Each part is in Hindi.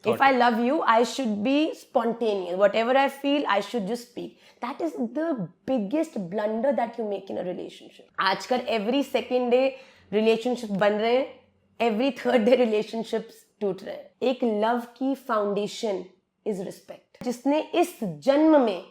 If I love you, I should be spontaneous. Whatever I feel, I should just speak. That is the biggest blunder that you make in a relationship. आजकल every second day relationships बन रहे हैं, every third day relationships टूट रहे हैं. एक love की foundation is respect. जिसने इस जन्म में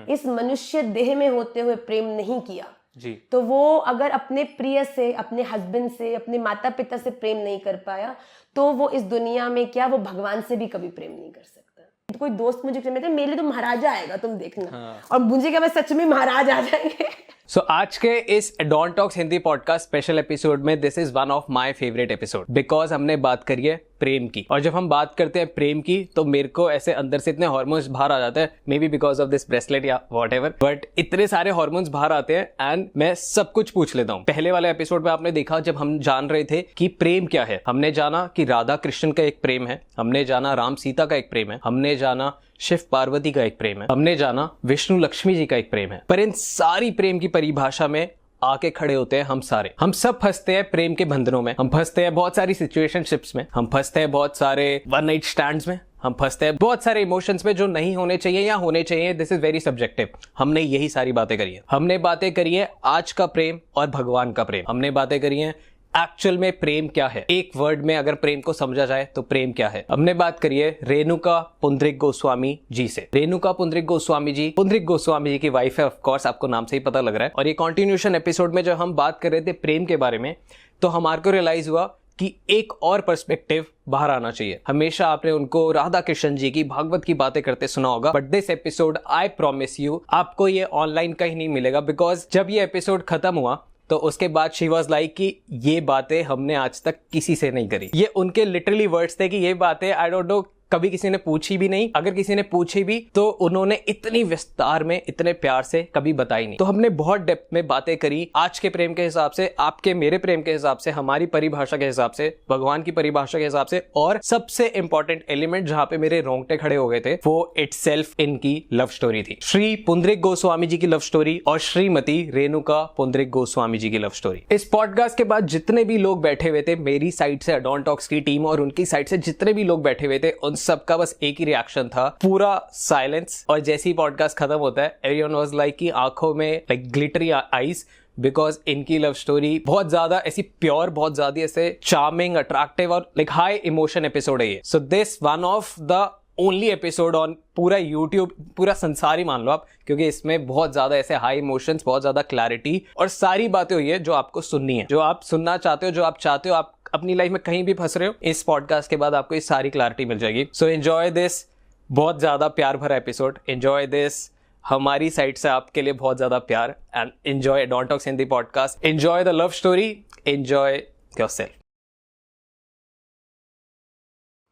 इस मनुष्य देह में होते हुए प्रेम नहीं किया जी, तो वो अगर अपने प्रिय से, अपने हस्बैंड से, अपने माता पिता से प्रेम नहीं कर पाया तो वो इस दुनिया में क्या, वो भगवान से भी कभी प्रेम नहीं कर सकता. कोई दोस्त मुझे कहते मेरे लिए तो महाराजा आएगा, तुम देखना. और मुझे क्या, मैं सच में महाराज आ जाएंगे. सो आज के इस Dawn Talks Hindi podcast special episode में this is one of my favourite episode because हमने बात करी है प्रेम की. और जब हम बात करते हैं प्रेम की तो मेरे को ऐसे अंदर से इतने हार्मोन्स बाहर आ जाते हैं, may be because of this bracelet या व्हाटएवर, बट इतने सारे हार्मोन्स बाहर आते हैं एंड मैं सब कुछ पूछ लेता हूँ. पहले वाले एपिसोड में आपने देखा जब हम जान रहे थे कि प्रेम क्या है. हमने जाना कि राधा कृष्ण का एक प्रेम है, हमने जाना राम सीता का एक प्रेम है, हमने जाना शिव पार्वती का एक प्रेम है, हमने जाना विष्णु लक्ष्मी जी का एक प्रेम है. पर इन सारी प्रेम की परिभाषा में आके खड़े होते हैं हम सारे. हम सब फंसते हैं प्रेम के बंधनों में, हम फंसते हैं बहुत सारी सिचुएशनशिप्स में, हम फंसते हैं बहुत सारे वन नाइट स्टैंड्स में, हम फंसते हैं बहुत सारे इमोशंस में जो नहीं होने चाहिए या होने चाहिए. This is very subjective. हमने यही सारी बातें करी है. हमने बातें करी है आज का प्रेम और भगवान का प्रेम. हमने बातें करी है एक्चुअल में प्रेम क्या है, एक वर्ड में अगर प्रेम को समझा जाए तो प्रेम क्या है. हमने बात करी है रेणुका पुंडरीक गोस्वामी जी से. रेणुका पुंडरीक गोस्वामी जी की वाइफ है, ऑफ कोर्स आपको नाम से ही पता लग रहा है. और ये कंटिन्यूएशन एपिसोड में जब हम बात कर रहे थे प्रेम के बारे में तो हमारे को रियलाइज हुआ कि एक और पर्सपेक्टिव बाहर आना चाहिए. हमेशा आपने उनको राधा कृष्ण जी की भागवत की बातें करते सुना होगा, but this episode I promise you आपको ये ऑनलाइन कहीं नहीं मिलेगा. बिकॉज जब ये एपिसोड खत्म हुआ तो उसके बाद शी वॉज लाइक कि ये बातें हमने आज तक किसी से नहीं करी. ये उनके लिटरली वर्ड्स थे कि ये बातें आई डोंट नो कभी किसी ने पूछी भी नहीं. अगर किसी ने पूछी भी तो उन्होंने इतनी विस्तार में, इतने प्यार से कभी बताई नहीं. तो हमने बहुत डेप्थ में बातें करी आज के प्रेम के हिसाब से, आपके मेरे प्रेम के हिसाब से, हमारी परिभाषा के हिसाब से, भगवान की परिभाषा के हिसाब से. और सबसे इंपॉर्टेंट एलिमेंट जहां पे मेरे रोंगटे खड़े हो गए थे वो इटसेल्फ इनकी लव स्टोरी थी. श्री पुंडरीक गोस्वामी जी की लव स्टोरी और श्रीमती रेणुका पुंडरीक गोस्वामी जी की लव स्टोरी. इस पॉडकास्ट के बाद जितने भी लोग बैठे हुए थे, मेरी साइड से डॉन टॉक्स की टीम और उनकी साइड से जितने भी लोग बैठे हुए थे, उन सबका बस एक ही रिएक्शन था, पूरा साइलेंस. और जैसे ही पॉडकास्ट खत्म होता है एवरीवन वाज लाइक कि आंखों में लाइक ग्लिटरी आईज, बिकॉज इनकी लव स्टोरी बहुत ज्यादा ऐसी प्योर, बहुत ज्यादा ऐसे चार्मिंग, अट्रैक्टिव और लाइक हाई इमोशन एपिसोड है ये. So this one of the only episode on पूरा यूट्यूब, पूरा संसार ही मान लो आप, क्योंकि इसमें बहुत ज्यादा ऐसे हाई इमोशंस, बहुत ज्यादा क्लैरिटी और सारी बातें हुई है जो आपको सुननी है, जो आप सुनना चाहते हो, जो आप चाहते हो. आप अपनी लाइफ में कहीं भी फंस रहे हो, इस पॉडकास्ट के बाद आपको ये सारी क्लैरिटी मिल जाएगी. सो एंजॉय दिस बहुत ज्यादा प्यार भरा एपिसोड. एंजॉय दिस, हमारी साइड से आपके लिए बहुत ज्यादा प्यार. And enjoy don Talks Hindi podcast. Enjoy the love story, enjoy yourself.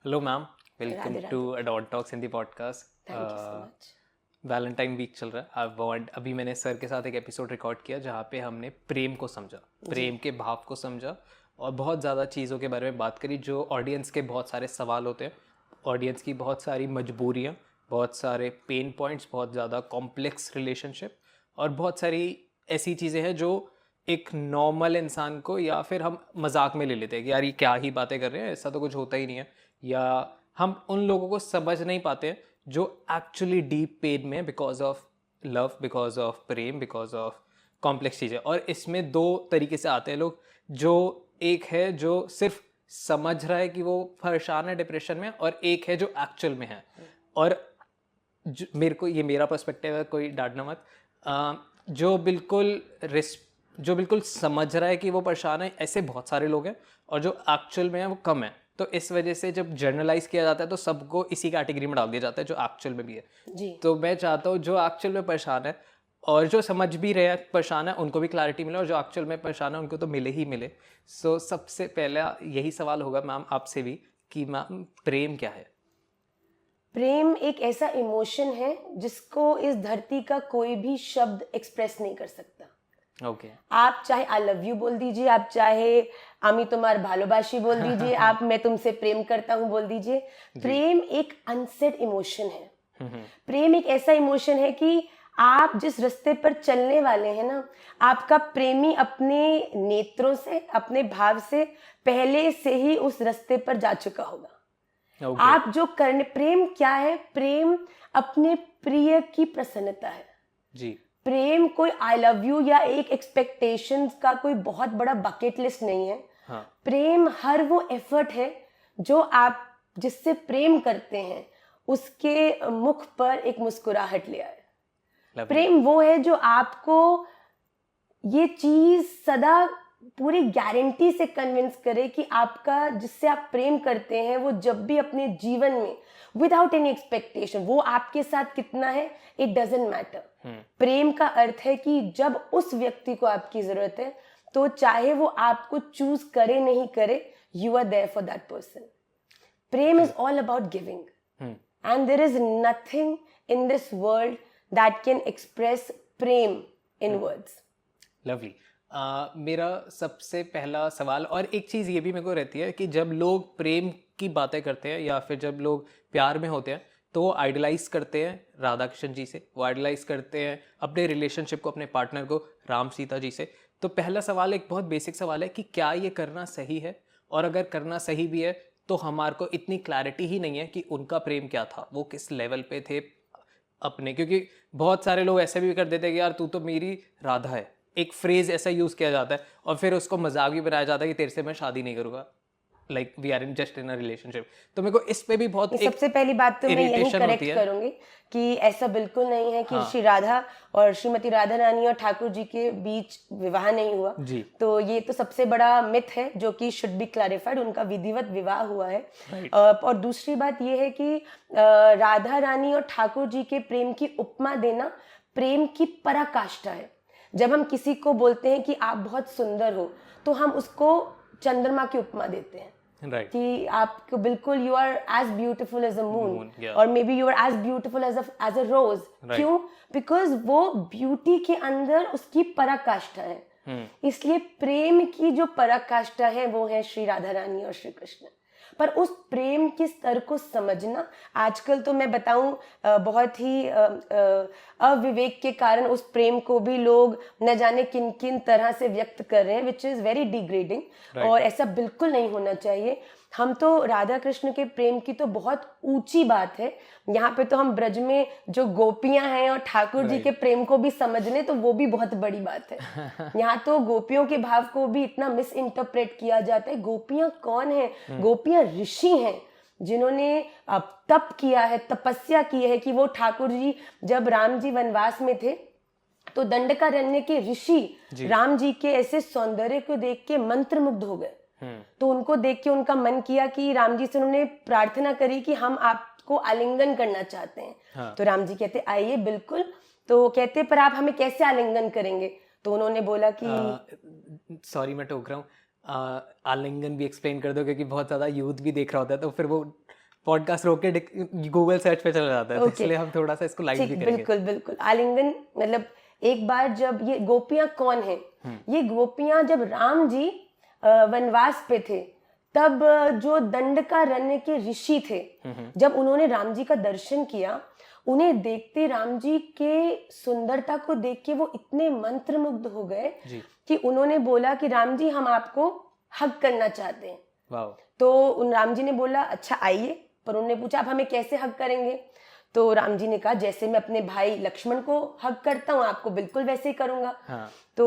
Hello ma'am, welcome to Don Talks Hindi podcast. Thank you so much. Valentine week चल रहा है. अभी मैंने सर के साथ एक एपिसोड रिकॉर्ड किया जहाँ पे हमने प्रेम को समझा, प्रेम के भाव को समझा और बहुत ज़्यादा चीज़ों के बारे में बात करी जो ऑडियंस के बहुत सारे सवाल होते हैं, ऑडियंस की बहुत सारी मजबूरियाँ, बहुत सारे पेन पॉइंट्स, बहुत ज़्यादा कॉम्प्लेक्स रिलेशनशिप और बहुत सारी ऐसी चीज़ें हैं जो एक नॉर्मल इंसान को या फिर हम मजाक में ले लेते हैं कि यार ये क्या ही बातें कर रहे हैं, ऐसा तो कुछ होता ही नहीं है. या हम उन लोगों को समझ नहीं पाते हैं जो एक्चुअली डीप पेन में, because of love, because of Prem, because of complex चीज़ें. और इसमें दो तरीके से आते हैं लोग. जो एक है जो सिर्फ समझ रहा है कि वो परेशान है डिप्रेशन में, और एक है जो एक्चुअल में है. और मेरे को, ये मेरा पर्सपेक्टिव है, कोई डांटना मत, जो बिल्कुल समझ रहा है कि वो परेशान है, ऐसे बहुत सारे लोग हैं. और जो एक्चुअल में है वो कम है. तो इस वजह से जब जर्नलाइज किया जाता है तो सबको इसी कैटेगरी में डाल दिया जाता है जो एक्चुअल में भी है जी. तो मैं चाहता हूँ जो एक्चुअल में परेशान है और जो समझ भी रहे परेशान है उनको भी क्लैरिटी मिले, और जो एक्चुअल में परेशान है उनको तो मिले ही मिले. सो सबसे पहला यही सवाल होगा मैम आपसे भी कि मैम प्रेम क्या है? प्रेम एक ऐसा इमोशन है जिसको इस धरती का कोई भी शब्द एक्सप्रेस नहीं कर सकता. ओके. आप चाहे आई लव यू बोल दीजिए, आप चाहे आमी तुम्हार भालोबाशी बोल दीजिए, आप मैं तुमसे प्रेम करता हूँ बोल दीजिए. प्रेम एक अनसेड इमोशन है. प्रेम एक ऐसा इमोशन है कि आप जिस रास्ते पर चलने वाले हैं ना, आपका प्रेमी अपने नेत्रों से, अपने भाव से पहले से ही उस रास्ते पर जा चुका होगा. Okay. आप जो करने, प्रेम क्या है? प्रेम अपने प्रिय की प्रसन्नता है जी। प्रेम कोई आई लव यू या एक एक्सपेक्टेशंस का कोई बहुत बड़ा बकेट लिस्ट नहीं है। हाँ। प्रेम हर वो एफर्ट है जो आप जिससे प्रेम करते हैं उसके मुख पर एक मुस्कुराहट ले आए। Lovely. प्रेम वो है जो आपको ये चीज सदा पूरी गारंटी से कन्विंस करे कि आपका जिससे आप प्रेम करते हैं वो जब भी अपने जीवन में विदाउट एनी एक्सपेक्टेशन वो आपके साथ कितना है, इट डजेंट मैटर। प्रेम का अर्थ है कि जब उस व्यक्ति को आपकी जरूरत है तो चाहे वो आपको चूज करे नहीं करे, you are there for that person. Prem is all about giving and there is nothing in this world that can express prem in words. Lovely. मेरा सबसे पहला सवाल, और एक चीज़ ये भी मेरे को रहती है कि जब लोग प्रेम की बातें करते हैं या फिर जब लोग प्यार में होते हैं तो वो आइडलाइज करते हैं राधा कृष्ण जी से, वो आइडलाइज करते हैं अपने रिलेशनशिप को, अपने पार्टनर को राम सीता जी से। तो पहला सवाल एक बहुत बेसिक सवाल है कि क्या ये करना सही है, और अगर करना सही भी है तो हमारे को इतनी क्लैरिटी ही नहीं है कि उनका प्रेम क्या था, वो किस लेवल पे थे अपने। क्योंकि बहुत सारे लोग ऐसे भी कर देते हैं कि यार तू तो मेरी राधा है, एक फ्रेज ऐसा यूज किया जाता है और फिर उसको मजाक भी बनाया जाता है कि तेरे से मैं शादी नहीं करूंगा, like we are in just in a relationship. तो मेरे को इस पे भी बहुत सबसे पहली बात तो मैं यही irritation करेक्ट होती है करूंगी कि ऐसा बिल्कुल नहीं है कि हाँ। श्री राधा और श्रीमती राधा रानी और ठाकुर जी के बीच विवाह नहीं हुआ जी। तो ये तो सबसे बड़ा मिथ है जो कि शुड बी क्लैरिफाइड। उनका विधिवत विवाह हुआ है। Right. और दूसरी बात ये है कि राधा रानी और ठाकुर जी के प्रेम की उपमा देना प्रेम की पराकाष्ठा है। जब हम किसी को बोलते हैं कि आप बहुत सुंदर हो तो हम उसको चंद्रमा की उपमा देते हैं। Right. कि आपको बिल्कुल you are as beautiful as a moon yeah. और maybe you are as beautiful as a rose. क्यों? बिकॉज वो ब्यूटी के अंदर उसकी पराकाष्ठा है। इसलिए प्रेम की जो पराकाष्ठा है वो है श्री राधा रानी और श्री कृष्ण। पर उस प्रेम के स्तर को समझना आजकल तो मैं बताऊं बहुत ही अविवेक के कारण उस प्रेम को भी लोग न जाने किन किन तरह से व्यक्त कर रहे हैं, विच इज वेरी डिग्रेडिंग। और ऐसा बिल्कुल नहीं होना चाहिए। हम तो राधा कृष्ण के प्रेम की तो बहुत ऊंची बात है। यहाँ पे तो हम ब्रज में जो गोपियां हैं और ठाकुर जी के प्रेम को भी समझ लें तो वो भी बहुत बड़ी बात है। यहाँ तो गोपियों के भाव को भी इतना मिस इंटरप्रेट किया जाता है। गोपियां कौन है? गोपियां ऋषि हैं जिन्होंने तप किया है, तपस्या की है कि वो ठाकुर जी जब राम जी वनवास में थे तो दंडकारण्य के ऋषि राम जी के ऐसे सौंदर्य को देख के मंत्रमुग्ध हो गए। तो उनको देख के उनका मन किया कि राम जी से उन्होंने प्रार्थना करी कि हम आपको आलिंगन करना चाहते हैं। हाँ। तो राम जी कहते आइए बिल्कुल। तो कहते पर आप हमें कैसे आलिंगन करेंगे? तो उन्होंने बोला कि सॉरी मैं टोक रहा हूँ, आलिंगन भी एक्सप्लेन कर दो क्योंकि बहुत ज़्यादा यूथ भी देख रहा होता है तो फिर वो पॉडकास्ट रोक के गूगल सर्च पे चला जाता है। तो इसलिए हम थोड़ा सा इसको लाइट भी करेंगे। बिल्कुल बिल्कुल। आलिंगन मतलब एक बार जब ये गोपियां कौन है? ये गोपियां जब राम जी वनवास पे थे तब जो दंडकारण्य के ऋषि थे जब उन्होंने राम जी का दर्शन किया, उन्हें देखते राम जी के सुंदरता को देख के वो इतने मंत्रमुग्ध हो गए कि उन्होंने बोला कि राम जी हम आपको हग करना चाहते हैं। वाओ। तो उन राम जी ने बोला अच्छा आइए। पर उन्होंने पूछा आप हमें कैसे हग करेंगे? तो राम जी ने कहा जैसे मैं अपने भाई लक्ष्मण को हग करता हूँ आपको बिल्कुल वैसे ही करूंगा। हाँ। तो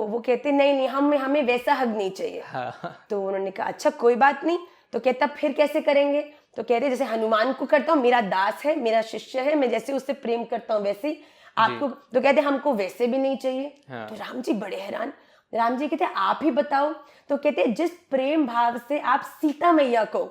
वो कहते नहीं हमें वैसा हग नहीं चाहिए। हाँ। तो उन्होंने कहा अच्छा कोई बात नहीं। तो कहता फिर कैसे करेंगे? तो कहते जैसे हनुमान को करता हूँ, मेरा दास है, मेरा शिष्य है, मैं जैसे उससे प्रेम करता हूँ वैसे ही आपको। तो कहते हमको वैसे भी नहीं चाहिए। हाँ। तो राम जी बड़े हैरान। राम जी कहते आप ही बताओ। तो कहते जिस प्रेम भाव से आप सीता मैया को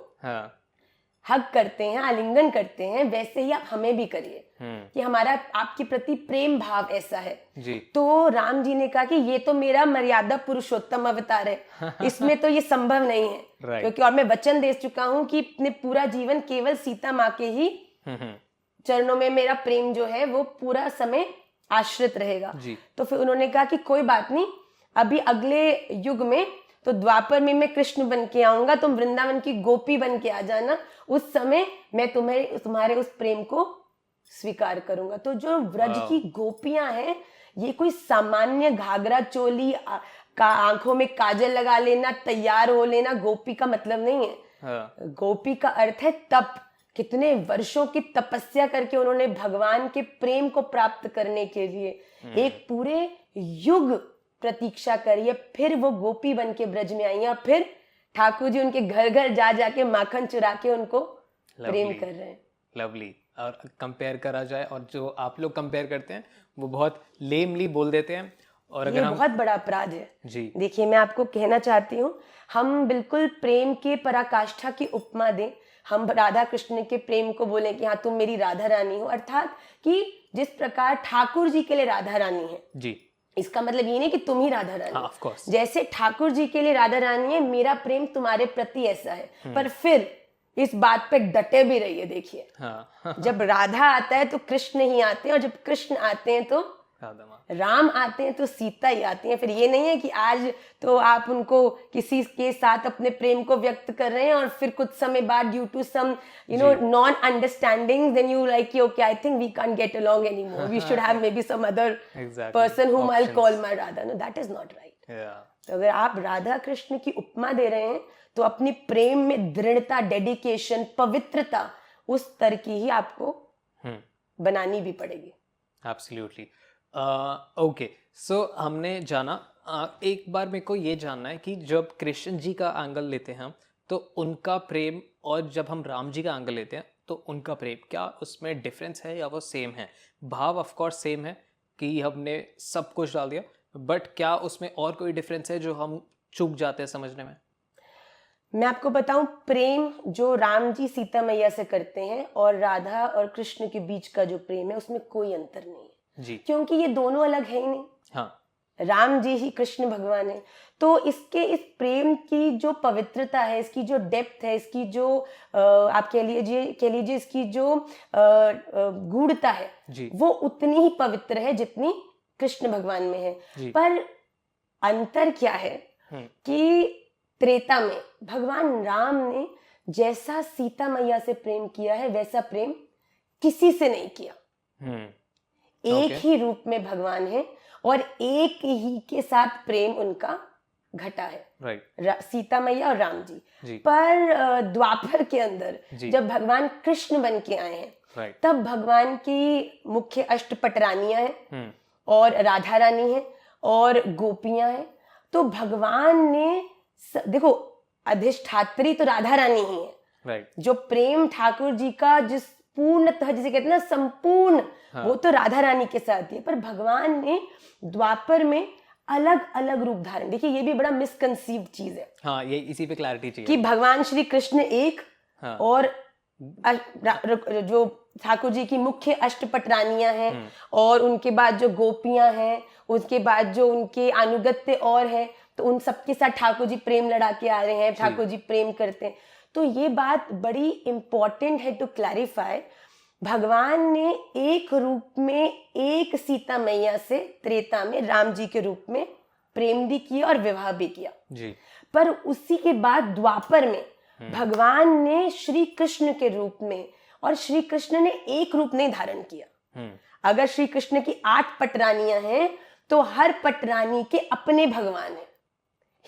हग करते हैं, आलिंगन करते हैं, वैसे ही आप हमें भी करिए कि हमारा आपके प्रति प्रेम भाव ऐसा है जी। तो राम जी ने कहा कि ये तो मेरा मर्यादा पुरुषोत्तम अवतार है, इसमें तो ये संभव नहीं है। क्योंकि और मैं वचन दे चुका हूं कि अपने पूरा जीवन केवल सीता माँ के ही चरणों में मेरा प्रेम जो है वो पूरा समय आश्रित रहेगा। तो फिर उन्होंने कहा कि कोई बात नहीं, अभी अगले युग में तो द्वापर में मैं कृष्ण बन के आऊंगा, तुम वृंदावन की गोपी बन के आ जाना, उस समय मैं तुम्हारे उस प्रेम को स्वीकार करूंगा। तो जो व्रज की गोपियां हैं ये कोई सामान्य घाघरा चोली का आंखों में काजल लगा लेना, तैयार हो लेना गोपी का मतलब नहीं है। हाँ, गोपी का अर्थ है तप। कितने वर्षों की तपस्या करके उन्होंने भगवान के प्रेम को प्राप्त करने के लिए एक पूरे युग प्रतीक्षा करी है, फिर वो गोपी बन के ब्रज में आई हैं और फिर ठाकुर जी उनके घर घर जा जाके माखन चुरा के उनको प्रेम कर रहे हैं। लवली। और कंपेयर करा जाए और जो आप लोग कंपेयर करते हैं वो बहुत लेमली बोल देते हैं। और अगर ये हम बहुत बड़ा अपराध है जी देखिए, मैं आपको कहना चाहती हूँ, हम बिल्कुल प्रेम के पराकाष्ठा की उपमा दें, हम राधा कृष्ण के प्रेम को बोलें कि हाँ तुम मेरी राधा रानी हो, अर्थात कि जिस प्रकार ठाकुर जी के लिए राधा रानी है, जी इसका मतलब ये नहीं कि तुम ही राधा रानी हाँ, हो। Of course. जैसे ठाकुर जी के लिए राधा रानी है, मेरा प्रेम तुम्हारे प्रति ऐसा है। पर फिर इस बात पे डटे भी रहिए। देखिए हाँ जब राधा आता है तो कृष्ण ही आते हैं, और जब कृष्ण आते हैं तो राधा माँ। राम आते हैं तो सीता ही आती है। फिर ये नहीं है कि आज तो आप उनको किसी के साथ अपने प्रेम को व्यक्त कर रहे हैं और फिर कुछ समय बाद due to some non understanding then you like okay I think we can't get along anymore, we should have maybe some other person whom I will call my Radha. No, that is not right. तो अगर आप राधा कृष्ण की उपमा दे रहे हैं तो अपनी प्रेम में दृढ़ता, डेडिकेशन, पवित्रता उस स्तर की ही आपको बनानी भी पड़ेगी। एब्सोल्युटली। ओके, सो हमने जाना। एक बार मेरे को ये जानना है कि जब कृष्ण जी का एंगल लेते हैं हम, तो उनका प्रेम, और जब हम राम जी का एंगल लेते हैं तो उनका प्रेम, क्या उसमें डिफरेंस है या वो सेम है? भाव ऑफ कोर्स सेम है कि हमने सब कुछ डाल दिया, बट क्या उसमें और कोई डिफरेंस है जो हम चूक जाते हैं समझने में? मैं आपको बताऊं, प्रेम जो राम जी सीता मैया से करते हैं और राधा और कृष्ण के बीच का जो प्रेम है उसमें कोई अंतर नहीं है जी क्योंकि ये दोनों अलग है ही नहीं। हाँ राम जी ही कृष्ण भगवान है। तो इसके इस प्रेम की जो पवित्रता है, इसकी जो डेप्थ है, इसकी जो आप कह लीजिए इसकी जो गूढ़ता है जी वो उतनी ही पवित्र है जितनी कृष्ण भगवान में है। जी। पर अंतर क्या है कि त्रेता में भगवान राम ने जैसा सीता मैया से प्रेम किया है वैसा प्रेम किसी से नहीं किया। एक ही रूप में भगवान है और एक ही के साथ प्रेम उनका घटा है, राइट। सीता मैया और राम जी। पर द्वापर के अंदर जी। जब भगवान कृष्ण बन के आए हैं राइट। तब भगवान की मुख्य अष्टपट रानियां हैं और राधा रानी है और गोपियां हैं। तो भगवान ने देखो, अधिष्ठात्री तो राधा रानी ही है, राइट। जो प्रेम ठाकुर जी का जिस पूर्णतः जिसे कहते हैं ना संपूर्ण, वो तो राधा रानी के साथ ही है। पर भगवान ने द्वापर में अलग अलग रूप धारण, देखिए ये भी बड़ा मिसकंसीव्ड चीज है। हाँ, ये इसी पे क्लैरिटी चाहिए कि भगवान श्री कृष्ण एक और जो ठाकुर जी की मुख्य अष्टपट रानियां हैं और उनके बाद जो गोपियां हैं, उसके बाद जो उनके अनुगत्य और हैं, तो उन सबके साथ ठाकुर जी प्रेम लड़ा के आ रहे हैं, ठाकुर जी प्रेम करते हैं। तो ये बात बड़ी इंपॉर्टेंट है टू क्लैरिफाई। भगवान ने एक रूप में एक सीता मैया से त्रेता में राम जी के रूप में प्रेम भी किया और विवाह भी किया जी। पर उसी के बाद द्वापर में भगवान ने श्री कृष्ण के रूप में, और श्री कृष्ण ने एक रूप नहीं धारण किया। अगर श्री कृष्ण की 8 पटरानियां हैं तो हर पटरानी के अपने भगवान हैं।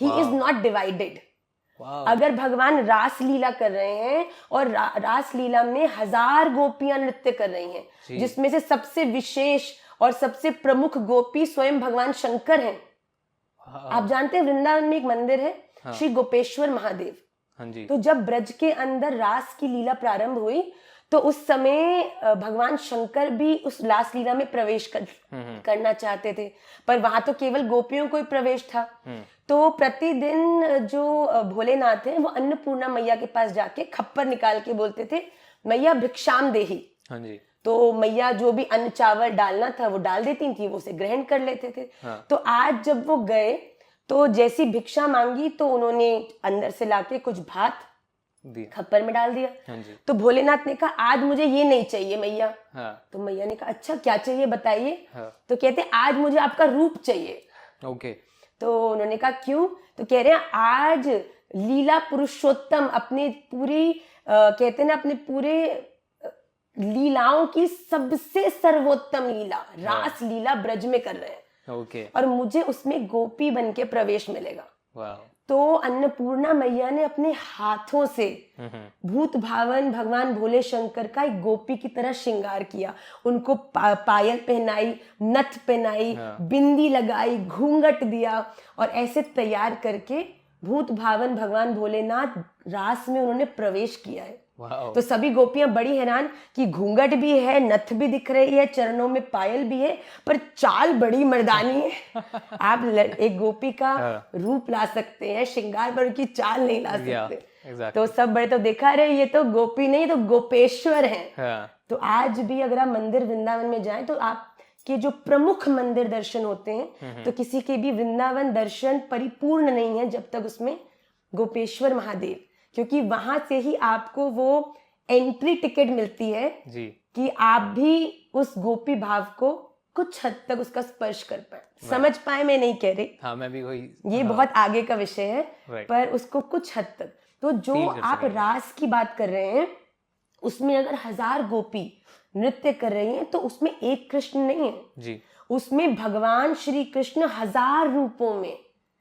He is not divided. अगर भगवान रास लीला कर रहे हैं और रास लीला में 1000 गोपियां नृत्य कर रही हैं, जिसमें से सबसे विशेष और सबसे प्रमुख गोपी स्वयं भगवान शंकर हैं। आप जानते हैं वृंदावन में एक मंदिर है श्री गोपेश्वर महादेव। हाँ जी। तो जब ब्रज के अंदर रास की लीला प्रारंभ हुई तो उस समय भगवान शंकर भी उस रास लीला में प्रवेश करना चाहते थे, पर वहां तो केवल गोपियों को ही प्रवेश था। तो प्रतिदिन जो भोलेनाथ हैं वो अन्नपूर्णा मैया के पास जाके खप्पर निकाल के बोलते थे, मैया भिक्षाम देही। हाँ जी। तो मैया जो भी अन्न चावल डालना था वो डाल देती थी, वो उसे ग्रहण कर लेते थे। तो आज जब वो गए तो जैसी भिक्षा मांगी तो उन्होंने अंदर से लाके कुछ भात खप्पर में डाल दिया। हाँ जी। तो भोलेनाथ ने कहा आज मुझे ये नहीं चाहिए मैया। तो मैया ने कहा अच्छा क्या चाहिए बताइए। तो कहते आज मुझे आपका रूप चाहिए। ओके। तो उन्होंने कहा क्यों? तो कह रहे हैं आज लीला पुरुषोत्तम अपने पूरी कहते हैं ना अपने पूरे लीलाओं की सबसे सर्वोत्तम लीला रास लीला ब्रज में कर रहे हैं। ओके। और मुझे उसमें गोपी बन के प्रवेश मिलेगा। तो अन्नपूर्णा मैया ने अपने हाथों से भूत भावन भगवान भोले शंकर का एक गोपी की तरह श्रृंगार किया, उनको पायल पहनाई, नथ पहनाई, बिंदी लगाई, घूंघट दिया और ऐसे तैयार करके भूत भावन भगवान भोलेनाथ रास में उन्होंने प्रवेश किया है। तो सभी गोपियां बड़ी हैरान कि घूंघट भी है, नथ भी दिख रही है, चरणों में पायल भी है, पर चाल बड़ी मर्दानी है। आप एक गोपी का रूप ला सकते हैं, श्रृंगार पर उनकी चाल नहीं ला सकते। तो सब बड़े तो देखा रहे, ये तो गोपी नहीं तो गोपेश्वर हैं। तो आज भी अगर आप मंदिर वृंदावन में जाएं तो आपके जो प्रमुख मंदिर दर्शन होते हैं, तो किसी के भी वृंदावन दर्शन परिपूर्ण नहीं है जब तक उसमें गोपेश्वर महादेव, क्योंकि वहां से ही आपको वो एंट्री टिकट मिलती है जी, कि आप भी उस गोपी भाव को कुछ हद तक उसका स्पर्श कर पाए, समझ पाए। मैं नहीं कह रही, हाँ मैं भी वही, ये बहुत आगे का विषय है, पर उसको कुछ हद तक। तो जो आप रास की बात कर रहे हैं, उसमें अगर 1000 गोपी नृत्य कर रही हैं तो उसमें एक कृष्ण नहीं है जी, उसमें भगवान श्री कृष्ण 1000 रूपों में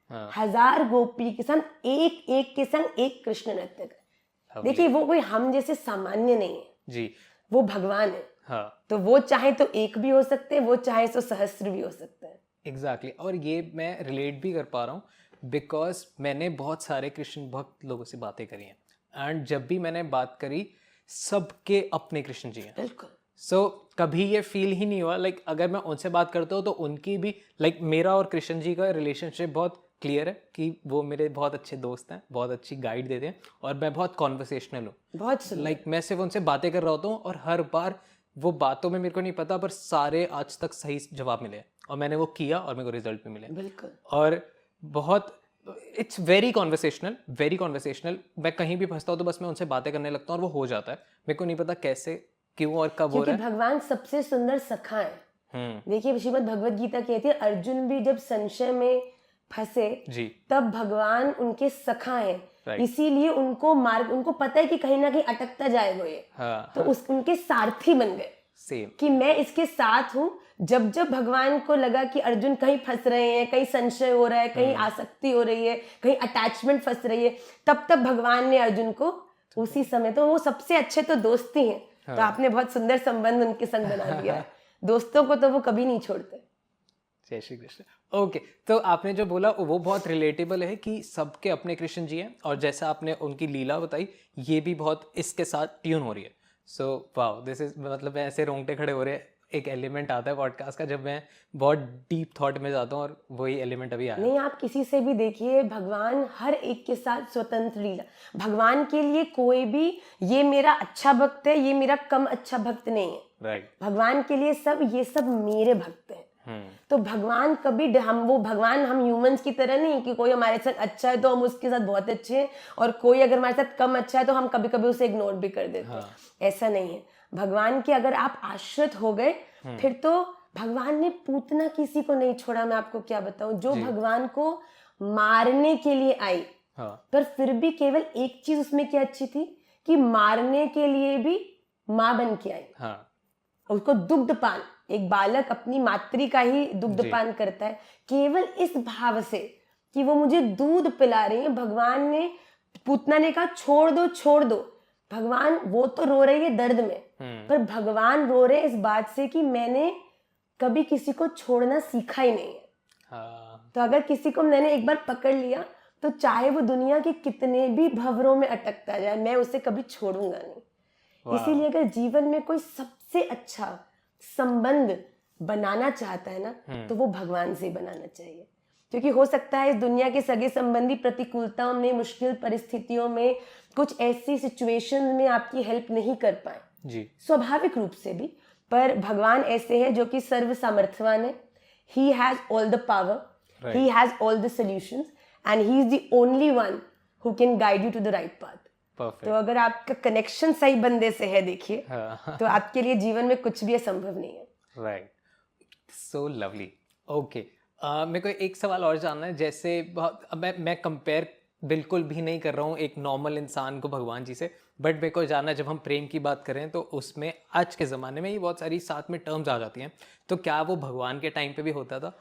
1000 गोपी के संग एक के संग एक कृष्ण नृत्य कर। देखिए वो कोई हम जैसे सामान्य नहीं है जी, वो भगवान है। हाँ। तो वो चाहे तो एक भी हो सकते हैं, वो चाहे तो सहस्त्र भी हो सकता है। एग्जैक्टली और ये मैं रिलेट भी कर पा रहा हूँ बिकॉज मैंने बहुत सारे कृष्ण भक्त लोगों से बातें करी हैं एंड जब भी मैंने बात करी सबके अपने कृष्ण जी हैं। बिल्कुल। सो कभी ये फील ही नहीं हुआ लाइक अगर मैं उनसे बात करता हूँ तो उनकी भी लाइक मेरा और कृष्ण जी का रिलेशनशिप बहुत क्लियर है कि वो मेरे बहुत अच्छे दोस्त हैं, बहुत अच्छी गाइड देते हैं और मैं बहुत कॉन्वर्सेशनल हूँ, बहुत लाइक मैं सिर्फ उनसे बातें कर रहा होता हूँ और हर बार वो बातों में मेरे को नहीं पता पर सारे आज तक सही जवाब मिले और मैंने वो किया और मेरे को रिजल्ट भी मिले। बिल्कुल। और बहुत इट्स वेरी कॉन्वर्सेशनल। मैं कहीं भी फंसता हूँ तो बस मैं उनसे बातें करने लगता हूँ और वो हो जाता है, मेरे को नहीं पता कैसे क्यों और कब हो रहा है। भगवान सबसे सुंदर सखा है। देखिए श्रीमद् भगवद गीता कहती है अर्जुन भी जब संशय में फंसे तब भगवान उनके सखा हैं, इसीलिए उनको मार्ग, उनको पता है कि कहीं ना कहीं अटकता जाएगा ये। हाँ। तो उनके सारथी बन गए सेम कि मैं इसके साथ हूँ। जब जब भगवान को लगा कि अर्जुन कहीं फंस रहे हैं, कहीं संशय हो रहा है, कहीं आसक्ति हो रही है, कहीं अटैचमेंट फंस रही है, तब तब भगवान ने अर्जुन को उसी समय, तो वो सबसे अच्छे तो दोस्त ही हैं। हाँ। तो आपने बहुत सुंदर संबंध उनके संग बना दिया है। दोस्तों को तो वो कभी नहीं छोड़ते। जय श्री कृष्ण। ओके, तो आपने जो बोला वो बहुत रिलेटेबल है कि सबके अपने कृष्ण जी हैं और जैसा आपने उनकी लीला बताई ये भी बहुत इसके साथ ट्यून हो रही है। सो वाओ, दिस इज मतलब मैं ऐसे रोंगटे खड़े हो रहे हैं। एक एलिमेंट आता है पॉडकास्ट का जब मैं बहुत डीप थॉट में जाता हूँ और वही एलिमेंट अभी आया। नहीं, आप किसी से भी देखिए, भगवान हर एक के साथ स्वतंत्र लीला। भगवान के लिए कोई भी ये मेरा अच्छा भक्त है, ये मेरा कम अच्छा भक्त नहीं है। राइट। भगवान के लिए सब ये सब मेरे भक्त हैं। तो भगवान कभी भगवान हम ह्यूमंस की तरह नहीं कि कोई हमारे साथ अच्छा है तो हम उसके साथ बहुत अच्छे हैं और कोई अगर हमारे साथ कम अच्छा है तो हम कभी कभी उसे इग्नोर भी कर देते हैं। ऐसा नहीं है। भगवान के अगर आप आश्रित हो गए फिर तो भगवान ने पूतना किसी को नहीं छोड़ा। मैं आपको क्या बताऊं, जो भगवान को मारने के लिए आई पर फिर भी केवल एक चीज उसमें क्या अच्छी थी कि मारने के लिए भी माँ बन के आई। उसको दुग्धपान, एक बालक अपनी मातृ का ही दुग्धपान करता है केवल इस भाव से कि वो मुझे दूध पिला रही है। भगवान ने, पूतना ने कहा छोड़ दो। भगवान, वो तो रो रही है दर्द में, पर भगवान रो रहे इस बात से कि मैंने कभी किसी को छोड़ना सीखा ही नहीं है। तो अगर किसी को मैंने एक बार पकड़ लिया तो चाहे वो दुनिया के कितने भी भंवरों में अटकता जाए, मैं उसे कभी छोड़ूंगा नहीं। इसीलिए अगर जीवन में कोई सबसे अच्छा संबंध बनाना चाहता है ना तो वो भगवान से बनाना चाहिए। क्योंकि हो सकता है इस दुनिया के सगे संबंधी प्रतिकूलताओं में, मुश्किल परिस्थितियों में, कुछ ऐसी सिचुएशन में आपकी हेल्प नहीं कर पाए जी, स्वाभाविक रूप से भी, पर भगवान ऐसे हैं जो कि सर्व सामर्थ्यवान है। He has all the power, he has all the solutions and he is the only one who can guide you to the right path. तो अगर आपका कनेक्शन सही बंदे से है, देखिए, तो आपके लिए जीवन में कुछ भी असंभव नहीं है। Right, so lovely. ओके, मेरे को एक सवाल और जानना है। जैसे मैं कंपेयर बिल्कुल भी नहीं कर रहा हूँ एक नॉर्मल इंसान को भगवान जी से, बट मेरे को जानना है, जब हम प्रेम की बात करें तो उसमें आज के ज़माने में ये बहुत सारी साथ में टर्म्स आ जाती हैं, तो क्या वो भगवान के टाइम पे भी होता था?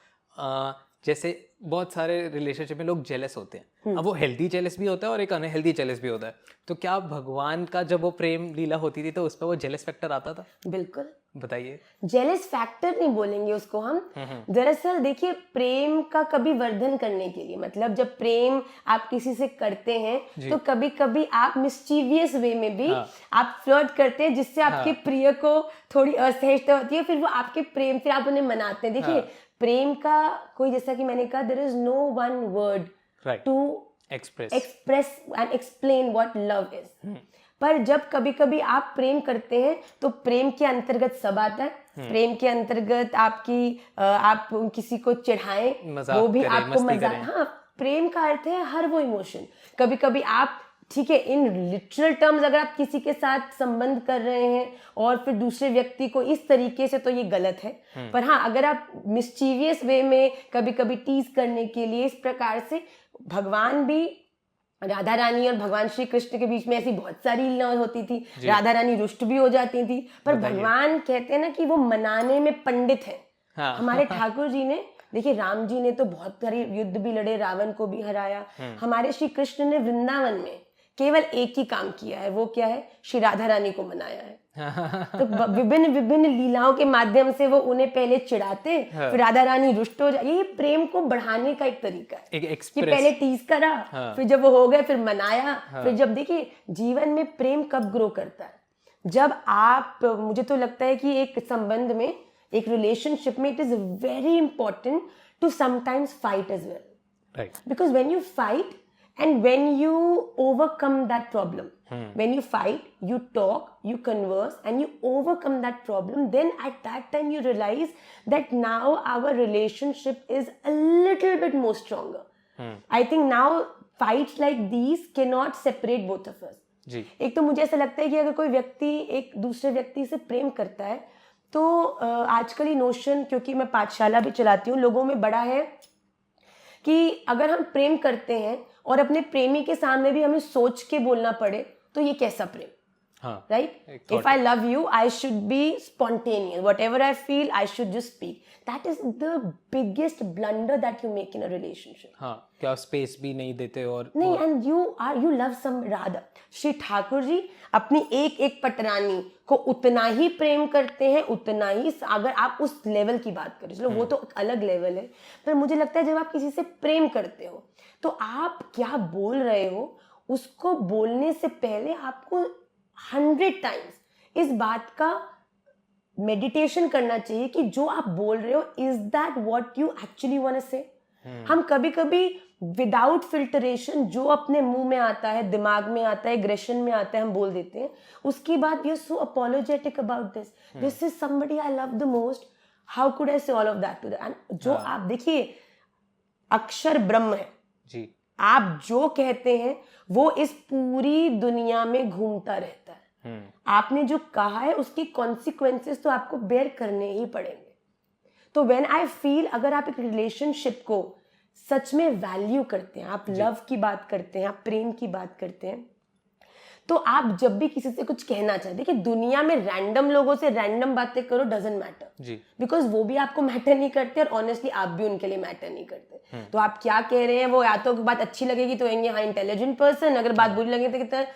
जैसे बहुत सारे रिलेशनशिप में लोग जेलस होते हैं, अब वो हेल्दी जेलस भी होता है और एक अनहेल्दी जेलस भी होता है, तो क्या भगवान का जब वो प्रेम लीला होती थी तो उस पर वो जेलस फैक्टर आता था? बिल्कुल। बताइए। जेलस फैक्टर नहीं बोलेंगे उसको हम। दरअसल देखिए, प्रेम का कभी वर्धन करने के लिए, मतलब जब प्रेम आप किसी से करते हैं तो कभी कभी आप मिस्चीवियस वे में भी आप फ्लर्ट करते हैं, जिससे आपके प्रिय को थोड़ी असहजता होती है, फिर वो आपके प्रेम से आप उन्हें मनाते हैं। देखिए, प्रेम का कोई, जैसा कि मैंने कहा, there is no one word to express and explain what love is. पर जब कभी कभी आप प्रेम करते हैं तो प्रेम के अंतर्गत सब आता है। प्रेम के अंतर्गत आप किसी को चिढ़ाएं, वो भी आपको मजा। हाँ, प्रेम का अर्थ है हर वो इमोशन। कभी कभी आप, ठीक है, इन लिटरल टर्म्स अगर आप किसी के साथ संबंध कर रहे हैं और फिर दूसरे व्यक्ति को इस तरीके से, तो ये गलत है। पर हाँ, अगर आप मिस्चीवियस वे में कभी कभी टीज करने के लिए इस प्रकार से, भगवान भी, राधा रानी और भगवान श्री कृष्ण के बीच में ऐसी बहुत सारी लीला होती थी। राधा रानी रुष्ट भी हो जाती थी, पर भगवान कहते हैं ना कि वो मनाने में पंडित है। हमारे ठाकुर जी ने, देखिए, राम जी ने तो बहुत सारे युद्ध भी लड़े, रावण को भी हराया। हमारे श्री कृष्ण ने वृंदावन में केवल एक ही काम किया है, वो क्या है? श्री राधा रानी को मनाया है। तो विभिन्न विभिन्न लीलाओं के माध्यम से वो उन्हें पहले चिढ़ाते, फिर राधा रानी रुष्ट हो जाए। ये प्रेम को बढ़ाने का एक तरीका है कि पहले टीज करा, फिर जब वो हो गए फिर मनाया। फिर जब, देखिए, जीवन में प्रेम कब ग्रो करता है? जब आप, मुझे तो लगता है कि एक संबंध में, एक रिलेशनशिप में, it is very important to sometimes fight as well, because when you fight and when you overcome that problem, when you fight, you talk, you converse, and you overcome that problem, then at that time you realize that now our relationship is a little bit more stronger. I think now fights like these cannot separate both of us. जी. एक तो मुझे ऐसा लगता है कि अगर कोई व्यक्ति एक दूसरे व्यक्ति से प्रेम करता है तो आजकल ये नोशन, क्योंकि मैं पाठशाला भी चलाती हूँ, लोगों में बड़ा है कि अगर हम प्रेम करते हैं और अपने प्रेमी के सामने भी हमें सोच के बोलना पड़े तो ये कैसा प्रेम? Right? If I love you, I should be spontaneous, whatever I feel, I should just speak. That is the biggest blunder that you make in a relationship. हाँ, क्या स्पेस भी नहीं देते और नहीं, and you love some. Radha Shri Thakur ji अपनी एक एक पटरानी को उतना ही प्रेम करते हैं, उतना ही। अगर आप उस लेवल की बात करें, चलो वो तो अलग लेवल है, पर मुझे लगता है जब आप किसी से प्रेम करते हो तो आप क्या बोल रहे हो, उसको बोलने से पहले आपको 100 टाइम्स इस बात का मेडिटेशन करना चाहिए कि जो आप बोल रहे हो, is that what you actually want to say. हम कभी कभी विदाउट फिल्टरेशन जो अपने मुंह में आता है, दिमाग में आता है, एग्रेशन में आता है, हम बोल देते हैं। उसके बाद we are so apologetic about this is somebody I love the most, how could I say all of that to that. And जो आप देखिए, अक्षर ब्रह्म है जी, आप जो कहते हैं वो इस पूरी दुनिया में घूमता रहता है। आपने जो कहा है उसकी कॉन्सिक्वेंसेस तो आपको बेयर करने ही पड़ेंगे। तो व्हेन आई फील, अगर आप एक रिलेशनशिप को सच में वैल्यू करते हैं, आप लव की बात करते हैं, आप प्रेम की बात करते हैं, तो आप जब भी किसी से कुछ कहना चाहें, देखिए, दुनिया में रैंडम लोगों से रैंडम बातें करो, डजंट मैटर, बिकॉज वो भी आपको मैटर नहीं करते और ऑनेस्टली आप भी उनके लिए मैटर नहीं करते। तो आप क्या कह रहे हैं, वो या तो बात अच्छी लगेगी तो कहेंगे हाँ इंटेलिजेंट पर्सन, अगर बात बुरी लगेगी तो कहते हैं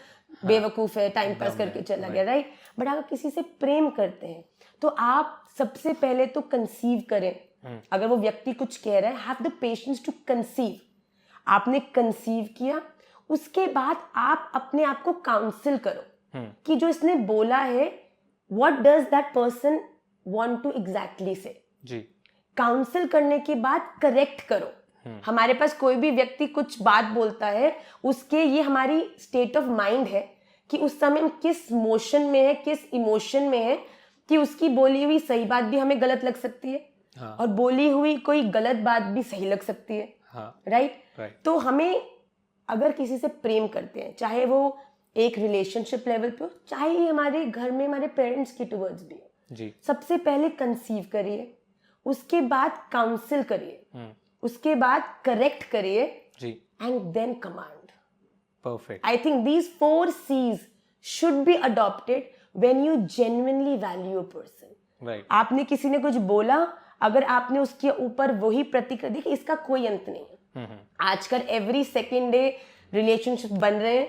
बेवकूफ है, टाइम पास करके चला गया, राइट? बट अगर किसी से प्रेम करते हैं तो आप सबसे पहले तो कंसीव करें। अगर वो व्यक्ति कुछ कह रहा है, have the patience to conceive. आपने कंसीव किया, उसके बाद आप अपने आप को काउंसिल करो कि जो इसने बोला है, what does that person want to exactly say. Counsel करने के बाद करेक्ट करो। हमारे पास कोई भी व्यक्ति कुछ बात बोलता है, उसके, ये हमारी स्टेट ऑफ माइंड है कि उस समय हम किस मोशन में है, किस इमोशन में है, कि उसकी बोली हुई सही बात भी हमें गलत लग सकती है और बोली हुई कोई गलत बात भी सही लग सकती है, राइट? तो हमें, अगर किसी से प्रेम करते हैं, चाहे वो एक रिलेशनशिप लेवल पे हो, चाहे ये हमारे घर में हमारे पेरेंट्स की टुवर्ड्स भी हो, सबसे पहले कंसीव करिए, उसके बाद काउंसिल करिए, उसके बाद करेक्ट करिए, and then command. Perfect. I think these 4 C's should be adopted when you genuinely value a person. आपने किसी ने कुछ बोला, अगर आपने उसके ऊपर वही प्रतिक्रिया दी कि इसका कोई अंत नहीं है। आजकल एवरी सेकेंड डे रिलेशनशिप बन रहे हैं,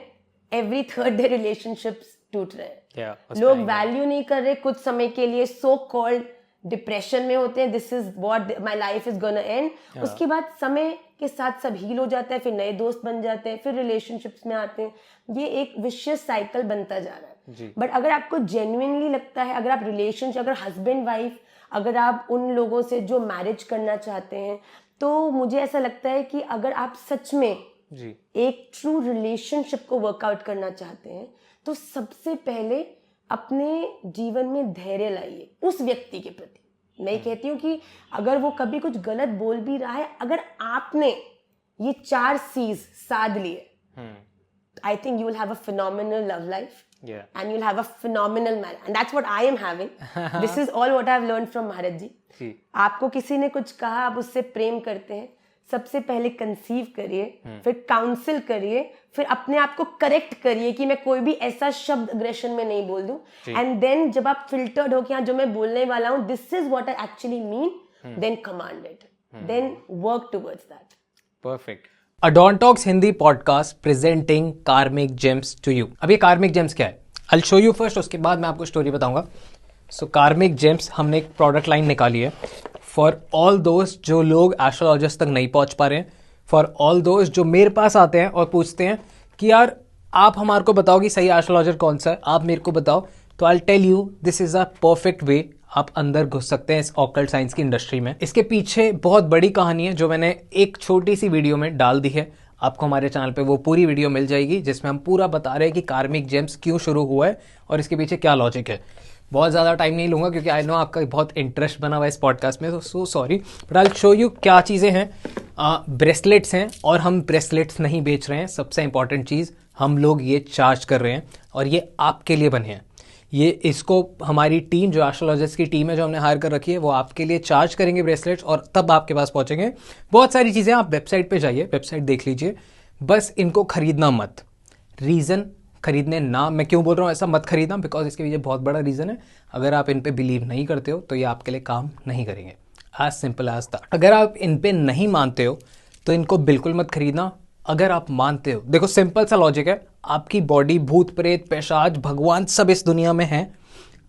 एवरी थर्ड डे रिलेशनशिप्स टूट रहे हैं। लोग वैल्यू नहीं कर रहे कुछ समय के लिए, सो कॉल्ड डिप्रेशन में होते हैं, this is what my life is gonna and. उसके बाद समय के साथ सब हील हो जाता है, फिर नए दोस्त बन जाते हैं, फिर रिलेशनशिप्स में आते हैं, ये एक विशियस साइकिल बनता जा रहा है। बट अगर आपको जेन्युइनली लगता है, अगर आप रिलेशनशिप, अगर हस्बैंड वाइफ, अगर आप उन लोगों से जो मैरिज करना चाहते हैं, तो मुझे ऐसा लगता है कि अगर आप सच में एक ट्रू रिलेशनशिप को वर्कआउट करना चाहते हैं, तो सबसे पहले अपने जीवन में धैर्य लाइए उस व्यक्ति के प्रति। मैं कहती हूँ कि अगर वो कभी कुछ गलत बोल भी रहा है, अगर आपने ये 4 C's साध लिए, I think you will have a phenomenal love life. Yeah. And you'll have a phenomenal marriage. And that's what I am having. This is all what I've learned from Maharaj ji. आपको किसी ने कुछ कहा, आप उससे प्रेम करते हैं, सबसे पहले कंसीव करिए, फिर काउंसिल करिए, फिर अपने आप को करेक्ट करिए कि मैं कोई भी ऐसा शब्द अग्रेशन में नहीं बोल दूं। एंड देन जब आप फिल्टर्ड हो कि हाँ जो मैं बोलने वाला हूँ this is what I actually mean, then command it, then work towards that. Perfect. Adontalks Hindi podcast presenting karmic gems to you. अब ये कार्मिक जेम्स क्या है, I'll show you first, उसके बाद मैं आपको स्टोरी बताऊंगा। सो कार्मिक जेम्स हमने एक प्रोडक्ट लाइन निकाली है फॉर ऑल दोस्त जो लोग एस्ट्रोलॉजिस्ट तक नहीं पहुंच पा रहे हैं, फॉर ऑल दोस्त जो मेरे पास आते हैं और पूछते हैं कि यार आप हमारे को बताओ कि सही एस्ट्रोलॉजर कौन सा है, आप मेरे को बताओ। तो I tell you this is a perfect way आप अंदर घुस सकते हैं इस ऑकल्ट साइंस की इंडस्ट्री में। इसके पीछे बहुत बड़ी कहानी है जो मैंने एक छोटी सी वीडियो में डाल दी है। आपको हमारे चैनल पे वो पूरी वीडियो मिल जाएगी जिसमें हम पूरा बता रहे हैं कि कार्मिक जेम्स क्यों शुरू हुआ है और इसके पीछे क्या लॉजिक है। बहुत ज़्यादा टाइम नहीं लूँगा क्योंकि आई नो आपका बहुत इंटरेस्ट बना हुआ है इस पॉडकास्ट में, तो so sorry, but I will show you क्या चीज़ें हैं। ब्रेसलेट्स हैं और हम ब्रेसलेट्स नहीं बेच रहे हैं, सबसे इंपॉर्टेंट चीज़, हम लोग ये चार्ज कर रहे हैं और ये आपके लिए बने हैं। ये इसको हमारी टीम जो एस्ट्रोलॉजिस्ट की टीम है जो हमने हायर कर रखी है वो आपके लिए चार्ज करेंगे ब्रेसलेट्स और तब आपके पास पहुंचेंगे। बहुत सारी चीज़ें, आप वेबसाइट पे जाइए, वेबसाइट देख लीजिए, बस इनको खरीदना मत। रीज़न खरीदने ना, मैं क्यों बोल रहा हूँ ऐसा मत खरीदना, बिकॉज इसके पीछे बहुत बड़ा रीज़न है। अगर आप इन पे बिलीव नहीं करते हो तो ये आपके लिए काम नहीं करेंगे, एज सिंपल एज दैट। अगर आप इन पे नहीं मानते हो तो इनको बिल्कुल मत खरीदना। अगर आप मानते हो, देखो सिंपल सा लॉजिक है, आपकी बॉडी, भूत प्रेत, पिशाच, भगवान सब इस दुनिया में हैं।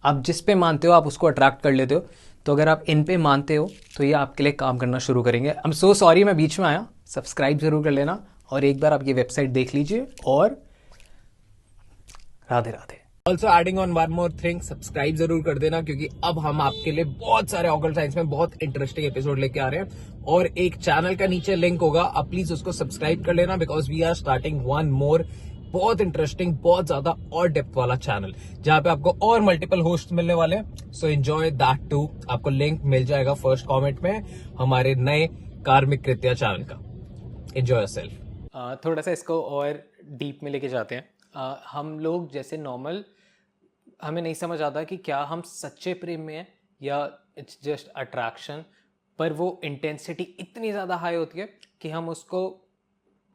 आप जिस पे मानते हो आप उसको अट्रैक्ट कर लेते हो। तो अगर आप इन पे मानते हो तो ये आपके लिए काम करना शुरू करेंगे। आई एम सो सॉरी मैं बीच में आया, सब्सक्राइब जरूर कर लेना और एक बार आप ये वेबसाइट देख लीजिए और Radhe Radhe. Also adding on one more thing, subscribe जरूर कर देना क्योंकि अब हम आपके लिए बहुत सारे ऑकल्ट साइंस में बहुत इंटरेस्टिंग एपिसोड लेके आ रहे हैं और एक चैनल का नीचे लिंक होगा, आप प्लीज उसको सब्सक्राइब कर लेना because we are starting one more बहुत इंटरेस्टिंग, बहुत ज्यादा और डेप्थ वाला चैनल जहां पे आपको और मल्टीपल होस्ट मिलने वाले हैं। So enjoy that too. आपको लिंक मिल जाएगा फर्स्ट कमेंट में हमारे नए कार्मिक कृत्या चैनल का। Enjoy yourself. थोड़ा सा इसको और डीप में लेके जाते हैं। हम लोग जैसे नॉर्मल हमें नहीं समझ आता कि क्या हम सच्चे प्रेम में हैं या इट्स जस्ट अट्रैक्शन, पर वो इंटेंसिटी इतनी ज़्यादा हाई होती है कि हम उसको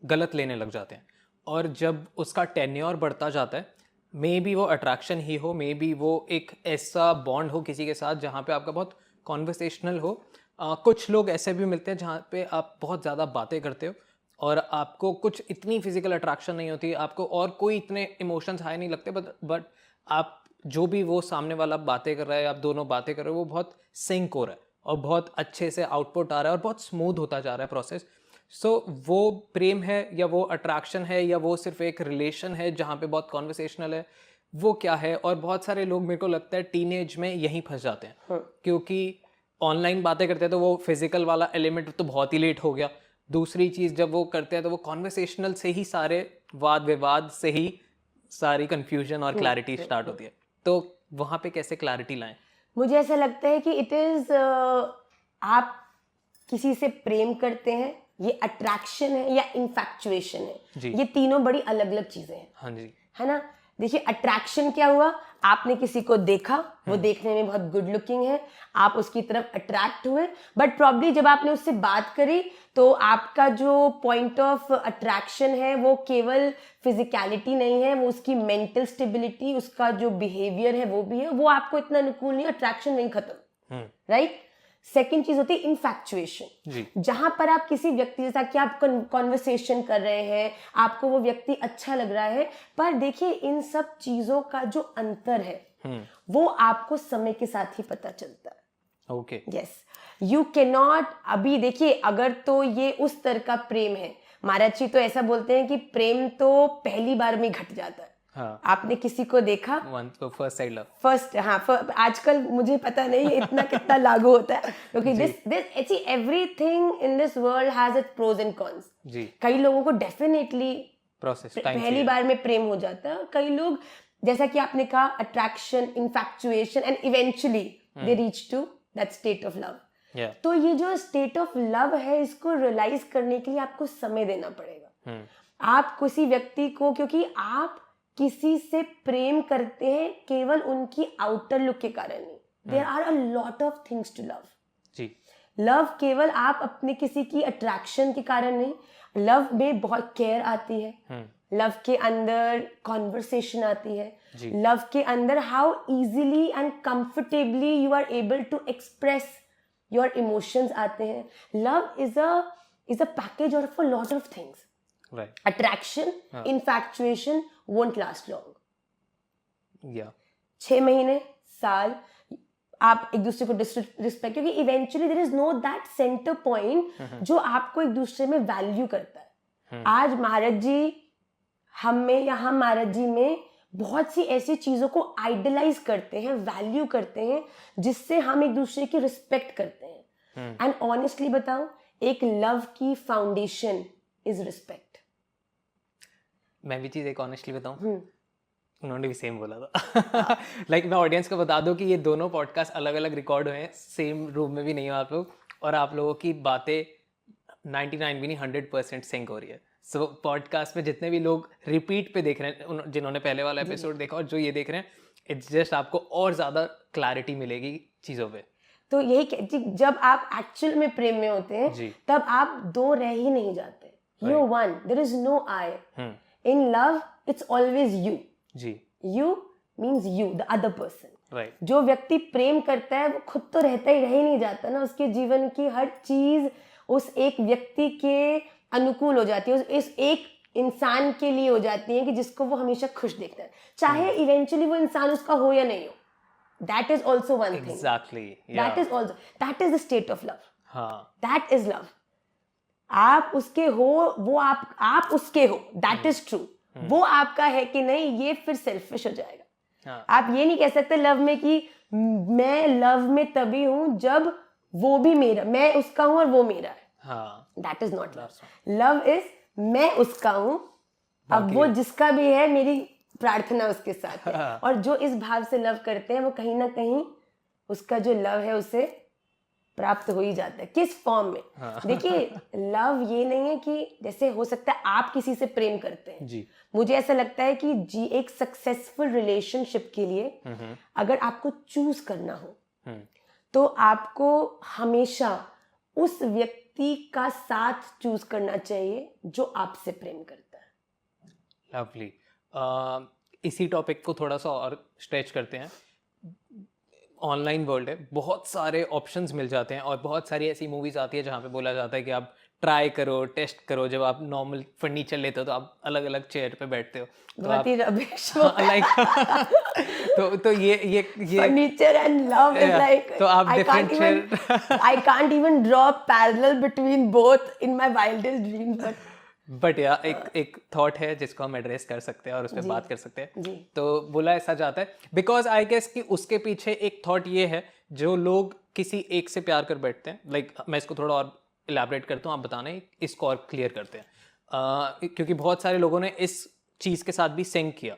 गलत लेने लग जाते हैं। और जब उसका टेन्योर बढ़ता जाता है, मे बी वो अट्रैक्शन ही हो, मे बी वो एक ऐसा बॉन्ड हो किसी के साथ जहाँ पे आपका बहुत कॉन्वर्सेशनल हो। कुछ लोग ऐसे भी मिलते हैं जहाँ पे आप बहुत ज़्यादा बातें करते हो और आपको कुछ इतनी फिजिकल अट्रैक्शन नहीं होती, आपको और कोई इतने इमोशंस हाई नहीं लगते, बट आप जो भी वो सामने वाला बातें कर रहा है, आप दोनों बातें कर रहे हो, वो बहुत सिंक हो रहा है और बहुत अच्छे से आउटपुट आ रहा है और बहुत स्मूथ होता जा रहा है प्रोसेस। सो वो प्रेम है या वो अट्रैक्शन है या वो सिर्फ एक रिलेशन है जहाँ पे बहुत कॉन्वर्सेशनल है, वो क्या है? और बहुत सारे लोग, मेरे को लगता है, टीनेज में यहीं फंस जाते हैं क्योंकि ऑनलाइन बातें करते हैं तो वो फिजिकल वाला एलिमेंट तो बहुत ही लेट हो गया। दूसरी चीज़ जब वो करते हैं तो वो कॉन्वर्सेशनल से ही सारे वाद विवाद से ही सारी कंफ्यूजन और क्लैरिटी स्टार्ट होती है। तो वहाँ पे कैसे क्लैरिटी लाएं? मुझे ऐसा लगता है कि इट इज़ आप किसी से प्रेम करते हैं, ये अट्रैक्शन है या इन्फैक्चुएशन है, ये तीनों बड़ी अलग अलग चीजें हैं। हाँ जी, है ना। देखिए अट्रैक्शन क्या हुआ, आपने किसी को देखा, वो देखने में बहुत गुड लुकिंग है, आप उसकी तरफ अट्रैक्ट हुए, बट प्रॉब्ली जब आपने उससे बात करी तो आपका जो पॉइंट ऑफ अट्रैक्शन है वो केवल फिजिकलिटी नहीं है, वो उसकी मेंटल स्टेबिलिटी, उसका जो बिहेवियर है वो भी है, वो आपको इतना अनुकूल नहीं, अट्रैक्शन नहीं खत्म, राइट। सेकंड चीज होती है इनफैक्चुएशन, जी जहां पर आप किसी व्यक्ति के साथ कि आप कॉन्वर्सेशन कर रहे हैं, आपको वो व्यक्ति अच्छा लग रहा है, पर देखिए इन सब चीजों का जो अंतर है वो आपको समय के साथ ही पता चलता है। Okay yes, you can not, अभी देखिए अगर तो ये उस तरह का प्रेम है, महाराज जी तो ऐसा बोलते हैं कि प्रेम तो पहली बार में घट जाता है। हाँ आपने किसी को देखा फर्स्ट साइड लव, फर्स्ट, हाँ आजकल मुझे पता नहीं इतना कितना लागू होता है, क्योंकि this everything in this world has its pros and cons. जी कई लोगों को डेफिनेटली प्रोसेस पहली बार में प्रेम हो जाता है, कई लोग जैसा कि आपने कहा attraction, infatuation and eventually they reach to that state of love. तो ये जो स्टेट ऑफ लव है इसको रियलाइज करने के लिए आपको समय देना पड़ेगा। आप किसी व्यक्ति को, क्योंकि आप किसी से प्रेम करते हैं केवल उनकी आउटर लुक के कारण नहीं, there are a lot of things to love. जी लव केवल आप अपने किसी की अट्रैक्शन के कारण नहीं, लव में बहुत केयर आती है, लव के अंदर कॉन्वर्सेशन आती है, लव के अंदर how easily and comfortably you are able to express your emotions आते हैं। Love is a package of a lot of things. Right attraction, infatuation won't last long. या 6 महीने, साल, आप एक दूसरे को डिसरिस्पेक्ट, क्योंकि eventually there is no that centre point जो आपको एक दूसरे में वैल्यू करता है। आज महाराज जी हम में या हम महाराज जी में बहुत सी ऐसी चीजों को आइडलाइज करते हैं, वैल्यू करते हैं, जिससे हम एक दूसरे की रिस्पेक्ट करते हैं। एंड ऑनेस्टली बताऊं, एक लव की फाउंडेशन इज रिस्पेक्ट। मैं भी चीज़ एक ऑनेस्टली बताऊं, उन्होंने भी सेम बोला था। लाइक मैं ऑडियंस को बता दूं कि ये दोनों पॉडकास्ट अलग अलग रिकॉर्ड हुए हैं, सेम रूम में भी नहीं हो आप लोग, और आप लोगों की बातें 99 भी नहीं 100% सिंक हो रही है। सो पॉडकास्ट में जितने भी लोग रिपीट पे देख रहे हैं, जिन्होंने पहले वाला एपिसोड देखा और जो ये देख रहे हैं, इट्स जस्ट आपको और ज़्यादा क्लैरिटी मिलेगी चीज़ों पे। तो यही जब आप एक्चुअल में प्रेम में होते हैं तब आप दो रह ही नहीं जाते, you one, there is no I. In love it's always you. जी you means you, the other person. Right जो व्यक्ति प्रेम करता है वो खुद तो रहता ही रह ही नहीं जाता ना, उसके जीवन की हर चीज उस एक व्यक्ति के अनुकूल हो जाती है, इस एक इंसान के लिए हो जाती है कि जिसको वो हमेशा खुश देखता है, चाहे इवेंचुअली वो इंसान उसका हो या नहीं हो। That is also one thing. Exactly, that is also, that is the state of love. हाँ दैट इज लव। आप उसके हो, वो आप उसके हो, दैट इज ट्रू। वो आपका है कि नहीं, ये फिर सेल्फिश हो जाएगा। आप ये नहीं कह सकते लव में कि मैं लव में तभी हूं जब वो भी मेरा, मैं उसका हूं और वो मेरा है। That is not love. Love is मैं उसका हूं, अब वो जिसका भी है मेरी प्रार्थना उसके साथ है। और जो इस भाव से लव करते हैं वो कहीं ना कहीं उसका जो लव है उसे प्राप्त हो ही जाता है। किस फॉर्म में? देखिए लव ये नहीं है कि जैसे हो सकता है आप किसी से प्रेम करते हैं जी। मुझे ऐसा लगता है कि जी एक सक्सेसफुल रिलेशनशिप के लिए अगर आपको चूज करना हो तो आपको हमेशा उस व्यक्ति का साथ चूज करना चाहिए जो आपसे प्रेम करता है। लवली। इसी टॉपिक को थोड़ा सा और स्ट्रेच करते हैं। ऑनलाइन वर्ल्ड है, बहुत सारे ऑप्शंस मिल जाते हैं और बहुत सारी ऐसी मूवीज आती है जहाँ पे बोला जाता है कि आप ट्राई करो, टेस्ट करो। जब आप नॉर्मल फर्नीचर लेते हो तो आप अलग अलग चेयर पे बैठते हो, तो आप लाइक तो ये furniture and love is like, तो आप different chair, I can't even draw parallel between both in my wildest dreams, but या एक थॉट है जिसको हम एड्रेस कर सकते हैं और उस पर बात कर सकते हैं। तो बोला ऐसा जाता है बिकॉज आई गेस कि उसके पीछे एक थॉट ये है, जो लोग किसी एक से प्यार कर बैठते हैं। लाइक मैं इसको थोड़ा और इलैबोरेट करता हूँ, आप बताना इसको और क्लियर करते हैं। क्योंकि बहुत सारे लोगों ने इस चीज़ के साथ भी सिंक किया।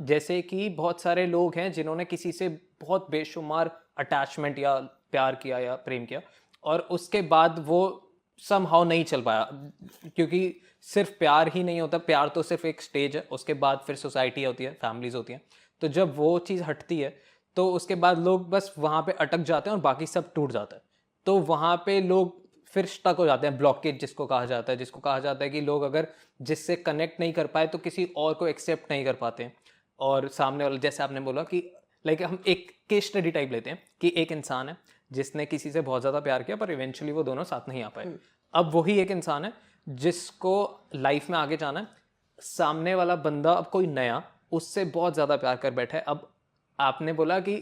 जैसे कि बहुत सारे लोग हैं जिन्होंने किसी से बहुत बेशुमार अटैचमेंट या प्यार किया या प्रेम किया और उसके बाद वो समहाउ नहीं चल पाया, क्योंकि सिर्फ प्यार ही नहीं होता। प्यार तो सिर्फ एक स्टेज है, उसके बाद फिर सोसाइटी होती है, फैमिलीज होती हैं। तो जब वो चीज़ हटती है तो उसके बाद लोग बस वहाँ पे अटक जाते हैं और बाकी सब टूट जाता है। तो वहाँ पे लोग फिर स्टक हो जाते हैं, ब्लॉकेज जिसको कहा जाता है कि लोग अगर जिससे कनेक्ट नहीं कर पाए तो किसी और को एक्सेप्ट नहीं कर पाते हैं। और सामने वाला, जैसे आपने बोला कि लाइक हम एक केस स्टडी टाइप लेते हैं कि एक इंसान है जिसने किसी से बहुत ज़्यादा प्यार किया पर इवेंचुअली वो दोनों साथ नहीं आ पाए। अब वही एक इंसान है जिसको लाइफ में आगे जाना है, सामने वाला बंदा अब कोई नया उससे बहुत ज़्यादा प्यार कर बैठा है। अब आपने बोला कि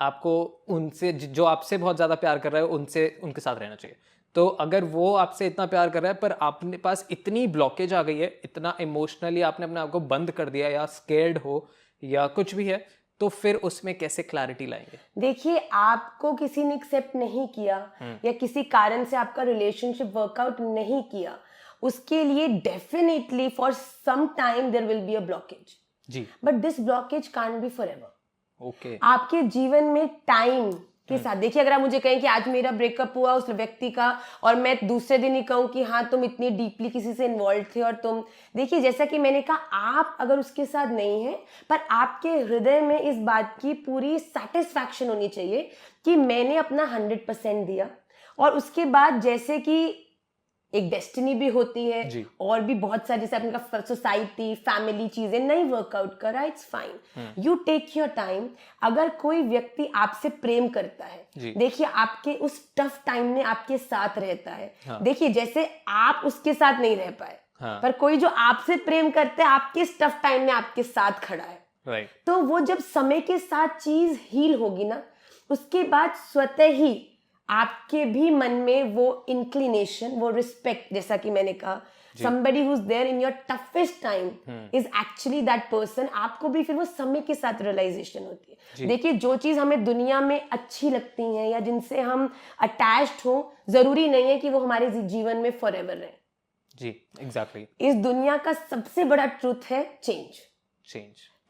आपको उनसे जो आपसे बहुत ज़्यादा प्यार कर रहा है उनसे उनके साथ रहना चाहिए। तो अगर वो आपसे इतना प्यार कर रहा है पर आपने पास इतनी ब्लॉकेज आ गई है, इतना इमोशनली आपने अपने आप को बंद कर दिया या स्केर्ड हो या कुछ भी है, तो फिर उसमें कैसे क्लैरिटी लाएंगे? देखिए, आपको किसी ने एक्सेप्ट नहीं किया या किसी कारण से आपका रिलेशनशिप वर्कआउट नहीं किया, उसके लिए definitely for some time there will be a blockage जी। But this blockage can't be forever. Okay. आपके जीवन में टाइम के साथ, देखिए अगर आप मुझे कहें कि आज मेरा ब्रेकअप हुआ उस व्यक्ति का और मैं दूसरे दिन ही कहूँ कि हाँ तुम इतनी डीपली किसी से इन्वॉल्व थे और तुम, देखिए जैसा कि मैंने कहा, आप अगर उसके साथ नहीं हैं पर आपके हृदय में इस बात की पूरी सेटिस्फैक्शन होनी चाहिए कि मैंने अपना 100% दिया। और उसके बाद जैसे कि एक डेस्टिनी भी होती है जी। और भी बहुत सारी, जैसे आपने कहा सोसाइटी, फैमिली, चीजें नहीं वर्कआउट करा, it's fine, you take your time. अगर कोई व्यक्ति आपसे प्रेम करता है, देखिए आपके उस टफ टाइम में आपके साथ रहता है। देखिए जैसे आप उसके साथ नहीं रह पाए, पर कोई जो आपसे प्रेम करता है आपके इस टफ टाइम में आपके साथ खड़ा है, तो वो जब समय के साथ चीज हील होगी ना, उसके बाद स्वतः ही आपके भी मन में वो इंक्लिनेशन, वो रिस्पेक्ट, जैसा कि मैंने कहा, somebody who's there in your toughest time is actually that person, आपको भी फिर वो समय के साथ रियलाइजेशन होती है। देखिए जो चीज हमें दुनिया में अच्छी लगती है या जिनसे हम अटैच्ड हो, जरूरी नहीं है कि वो हमारे जीवन में फॉरएवर रहे। जी, एग्जैक्टली। इस दुनिया का सबसे बड़ा ट्रूथ है चेंज।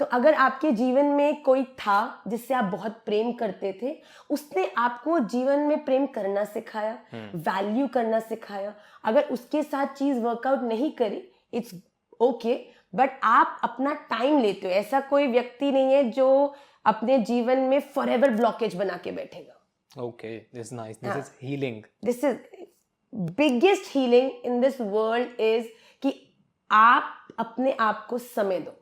तो अगर आपके जीवन में कोई था जिससे आप बहुत प्रेम करते थे, उसने आपको जीवन में प्रेम करना सिखाया, वैल्यू करना सिखाया, अगर उसके साथ चीज वर्कआउट नहीं करी, इट्स ओके, बट आप अपना टाइम लेते हो। ऐसा कोई व्यक्ति नहीं है जो अपने जीवन में फॉरएवर ब्लॉकेज बना के बैठेगा। Okay, this is nice, this is healing. This is biggest healing in this world is कि आप अपने आप को समय दो।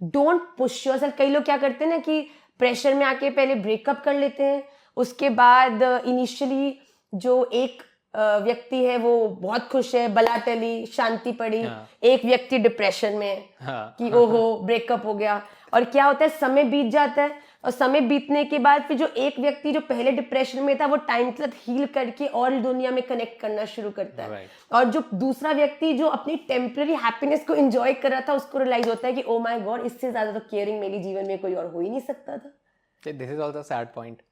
Don't push yourself. कई लोग क्या करते हैं ना कि प्रेशर में आके पहले ब्रेकअप कर लेते हैं, उसके बाद इनिशियली जो एक व्यक्ति है वो बहुत खुश है, बला टली, शांति पड़ी, एक व्यक्ति डिप्रेशन में है कि ओहो ब्रेकअप हो गया। और क्या होता है, समय बीत जाता है और समय बीतने के बाद फिर जो एक व्यक्ति जो पहले डिप्रेशन में था वो टाइम के साथ हील करके और दुनिया में कनेक्ट करना शुरू करता है। और जो दूसरा व्यक्ति जो अपनी टेम्पररी हैप्पीनेस को एंजॉय कर रहा था, उसको रियलाइज होता है कि ओ माय गॉड, इससे ज्यादा तो केयरिंग मेरे जीवन में कोई और हो ही नहीं सकता था। This is also sad point.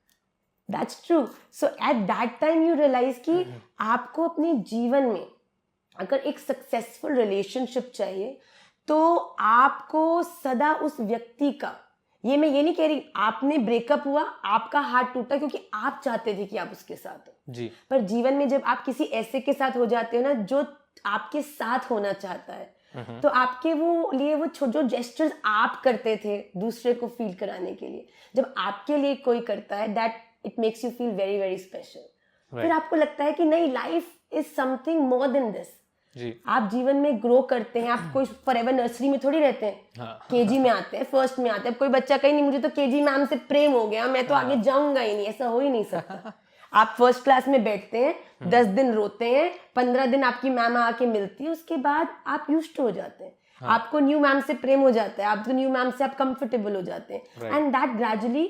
That's true. So at that time you realize कि आपको अपने जीवन में अगर एक सक्सेसफुल रिलेशनशिप चाहिए तो आपको सदा उस व्यक्ति का, ये मैं ये नहीं कह रही आपने ब्रेकअप हुआ, आपका हार्ट टूटा क्योंकि आप चाहते थे कि आप उसके साथ हो जी, पर जीवन में जब आप किसी ऐसे के साथ हो जाते हो ना जो आपके साथ होना चाहता है, तो आपके वो लिए वो जो जेस्चर्स आप करते थे दूसरे को फील कराने के लिए, जब आपके लिए कोई करता है, that it makes you feel very very special. फिर आपको लगता है कि नहीं, life is something more than this. आप जीवन में ग्रो करते हैं, आप कोई फॉरएवर नर्सरी में थोड़ी रहते हैं, केजी में आते हैं, फर्स्ट में आते हैं। कोई बच्चा कहीं नहीं मुझे तो केजी मैम से प्रेम हो गया, मैं तो आगे जाऊंगा ही नहीं, ऐसा हो ही नहीं सकता। आप फर्स्ट क्लास में बैठते हैं, 10 दिन रोते हैं, 15 दिन आपकी मैम आके मिलती है, उसके बाद आप यूज्ड हो जाते हैं, आपको न्यू मैम से प्रेम हो जाता है, आपको न्यू मैम से आप कंफर्टेबल हो जाते हैं, and that gradually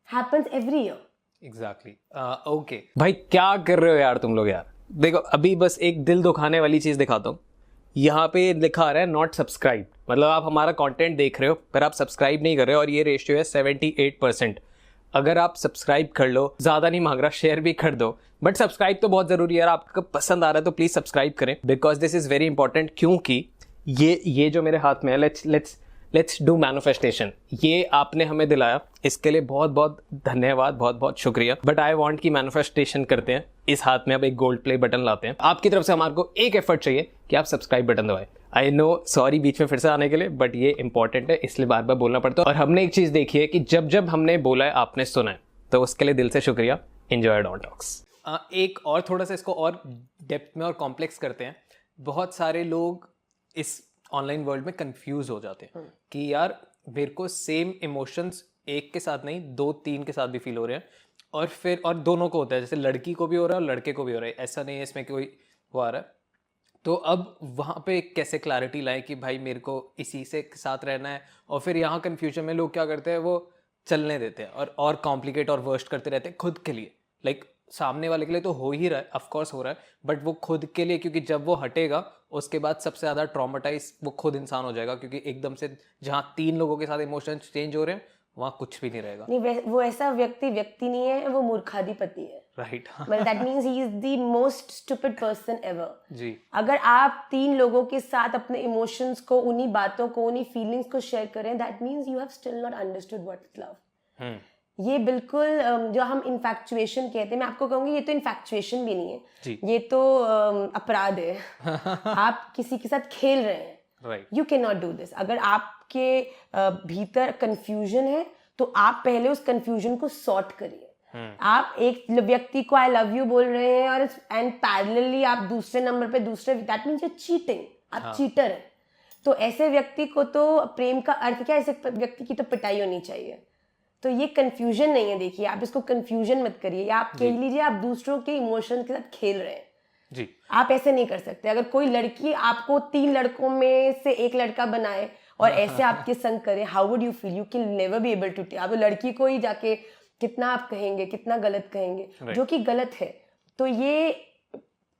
happens every year. Exactly. Okay. भाई क्या कर रहे हो यार तुम लोग यार? देखो अभी बस एक दिल दुखाने वाली चीज दिखाता हूँ। यहाँ पे लिखा आ रहा है नॉट सब्सक्राइब, मतलब आप हमारा कंटेंट देख रहे हो पर आप सब्सक्राइब नहीं कर रहे हो, और ये रेशियो है 78%। अगर आप सब्सक्राइब कर लो, ज्यादा नहीं मांग रहा, शेयर भी कर दो, बट सब्सक्राइब तो बहुत जरूरी है यार। आपको पसंद आ रहा है तो प्लीज सब्सक्राइब करें, because this is very important. क्योंकि ये जो मेरे हाथ में है, लेट्स डू मैनिफेस्टेशन, ये आपने हमें दिलाया, इसके लिए बहुत बहुत धन्यवाद, बहुत बहुत शुक्रिया। बट आई वांट की मैनिफेस्टेशन करते हैं, इस हाथ में अब एक गोल्ड प्ले बटन लाते हैं। आपकी तरफ से हमारे को एक एफर्ट चाहिए कि आप सब्सक्राइब बटन दबाएं। आई नो, सॉरी बीच में फिर से आने के लिए, बट ये इंपॉर्टेंट है, इसलिए बार बार बोलना पड़ता है। और हमने एक चीज देखी है कि जब जब हमने बोला है आपने सुना है, तो उसके लिए दिल से शुक्रिया। Enjoy don talks. एक और थोड़ा सा इसको और डेप्थ में और कॉम्प्लेक्स करते हैं। बहुत सारे लोग इस ऑनलाइन वर्ल्ड में कंफ्यूज हो जाते हैं कि यार मेरे को सेम इमोशंस एक के साथ नहीं 2-3 के साथ भी फील हो रहे हैं, और फिर और दोनों को होता है, जैसे लड़की को भी हो रहा है और लड़के को भी हो रहा है, ऐसा नहीं है इसमें कोई वो आ रहा है। तो अब वहाँ पे कैसे क्लैरिटी लाए कि भाई मेरे को इसी से साथ रहना है, और फिर यहाँ कन्फ्यूजन में लोग क्या करते हैं, वो चलने देते हैं और कॉम्प्लिकेट और वर्स्ट करते रहते हैं खुद के लिए। लाइक सामने वाले के लिए तो हो ही रहा है, ऑफ कोर्स हो रहा है, बट वो खुद के लिए, क्योंकि जब वो हटेगा उसके बाद सबसे ज़्यादा ट्रॉमेटाइज वो खुद इंसान हो जाएगा, क्योंकि एकदम से जहाँ 3 लोगों के साथ इमोशंस चेंज हो रहे हैं वहाँ कुछ भी नहीं रहेगा। नहीं, वो ऐसा व्यक्ति नहीं है, वो मूर्खाधिपति है। राइट। मतलब that means he is the most stupid person ever. जी। अगर आप 3 लोगों के साथ अपने इमोशंस को, उन्हीं बातों को, उन्हीं फीलिंग्स को शेयर करें, that means you have still not understood what is love. ये बिल्कुल जो हम इन्फैक्चुएशन कहते हैं, मैं आपको कहूंगी ये तो इन्फैक्चुएशन भी नहीं है जी। ये तो अपराध है। आप किसी के साथ खेल रहे हैं। Right. You can not do this. अगर आपके भीतर कंफ्यूजन है तो आप पहले उस कंफ्यूजन को सॉर्ट करिए। आप एक व्यक्ति को आई लव यू बोल रहे हैं और एंड पैरेलली आप दूसरे नंबर पे दूसरे, दैट मीन्स यू चीटिंग। आप चीटर हैं। तो ऐसे व्यक्ति को तो प्रेम का अर्थ क्या है, ऐसे व्यक्ति की तो पिटाई होनी चाहिए। तो ये कंफ्यूजन नहीं है, देखिए आप इसको कंफ्यूजन मत करिए। आप कह लीजिए आप दूसरों के इमोशन के साथ खेल रहे हैं जी। आप ऐसे नहीं कर सकते। अगर कोई लड़की आपको 3 लड़कों में से एक लड़का बनाए और ऐसे आपके संग करे, how would you feel? You can never be able to. आप लड़की को ही जाके कितना आप कहेंगे, कितना गलत कहेंगे, जो कि गलत है। तो ये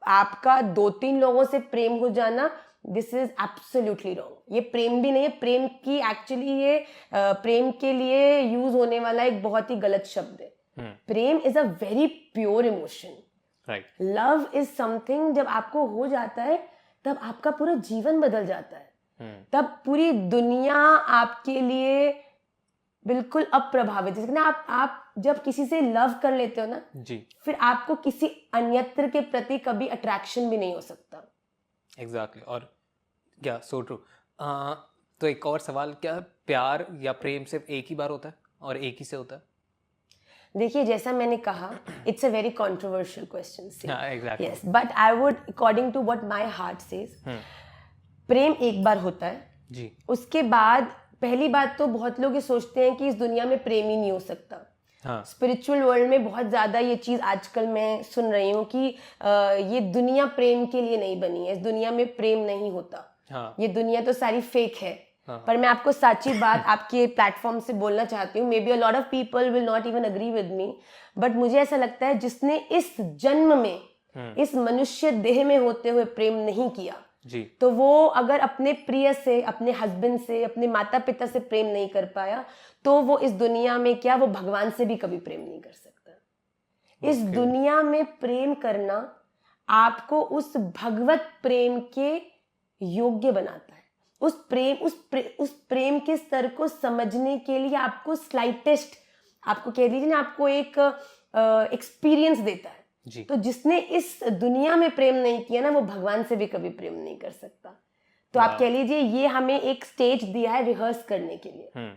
आपका 2-3 लोगों से प्रेम हो जाना, दिस इज एब्सोल्युटली रॉन्ग। ये प्रेम भी नहीं है। प्रेम की एक्चुअली ये प्रेम के लिए यूज होने वाला एक बहुत ही गलत शब्द है। प्रेम is a very pure emotion. Right. Love is something, जब आपको हो जाता है तब आपका पूरा जीवन बदल जाता है। तब पूरी दुनिया आपके लिए बिल्कुल अप्रभावित। जैसे ना आप जब किसी से लव कर लेते हो ना जी, फिर आपको किसी अन्यत्र के प्रति कभी अट्रैक्शन भी नहीं हो सकता। एग्जैक्टली। और क्या सो ट्रू। तो एक और सवाल, क्या प्यार या प्रेम सिर्फ एक ही बार होता है और एक ही से होता है? देखिए जैसा मैंने कहा, it's a very controversial question. Exactly. Yes, but I would according to what my heart says, प्रेम एक बार होता है जी। उसके बाद पहली बात तो बहुत लोग ये सोचते हैं कि इस दुनिया में प्रेम ही नहीं हो सकता। हाँ। स्पिरिचुअल वर्ल्ड में बहुत ज़्यादा ये चीज़ आजकल मैं सुन रही हूँ कि ये दुनिया प्रेम के लिए नहीं बनी है, इस दुनिया में प्रेम नहीं होता। हाँ। ये दुनिया तो सारी फेक है। हाँ। पर मैं आपको सच्ची बात आपके प्लेटफॉर्म से बोलना चाहती हूँ। May be a lot of people will not even agree with me, but मुझे ऐसा लगता है जिसने इस जन्म में इस मनुष्य देह में होते हुए प्रेम नहीं किया जी, तो वो अगर अपने प्रिय से, अपने हस्बैंड से, अपने माता पिता से प्रेम नहीं कर पाया तो वो इस दुनिया में क्या, वो भगवान से भी कभी प्रेम नहीं कर सकता। इस दुनिया में प्रेम करना आपको उस भगवत प्रेम के योग्य बनाता है। उस प्रेम के स्तर को समझने के लिए आपको स्लाइटेस्ट, आपको कह दीजिए ना, आपको एक एक्सपीरियंस देता है जी। तो जिसने इस दुनिया में प्रेम नहीं किया ना, वो भगवान से भी कभी प्रेम नहीं कर सकता। तो आप कह लीजिए ये हमें एक स्टेज दिया है रिहर्स करने के लिए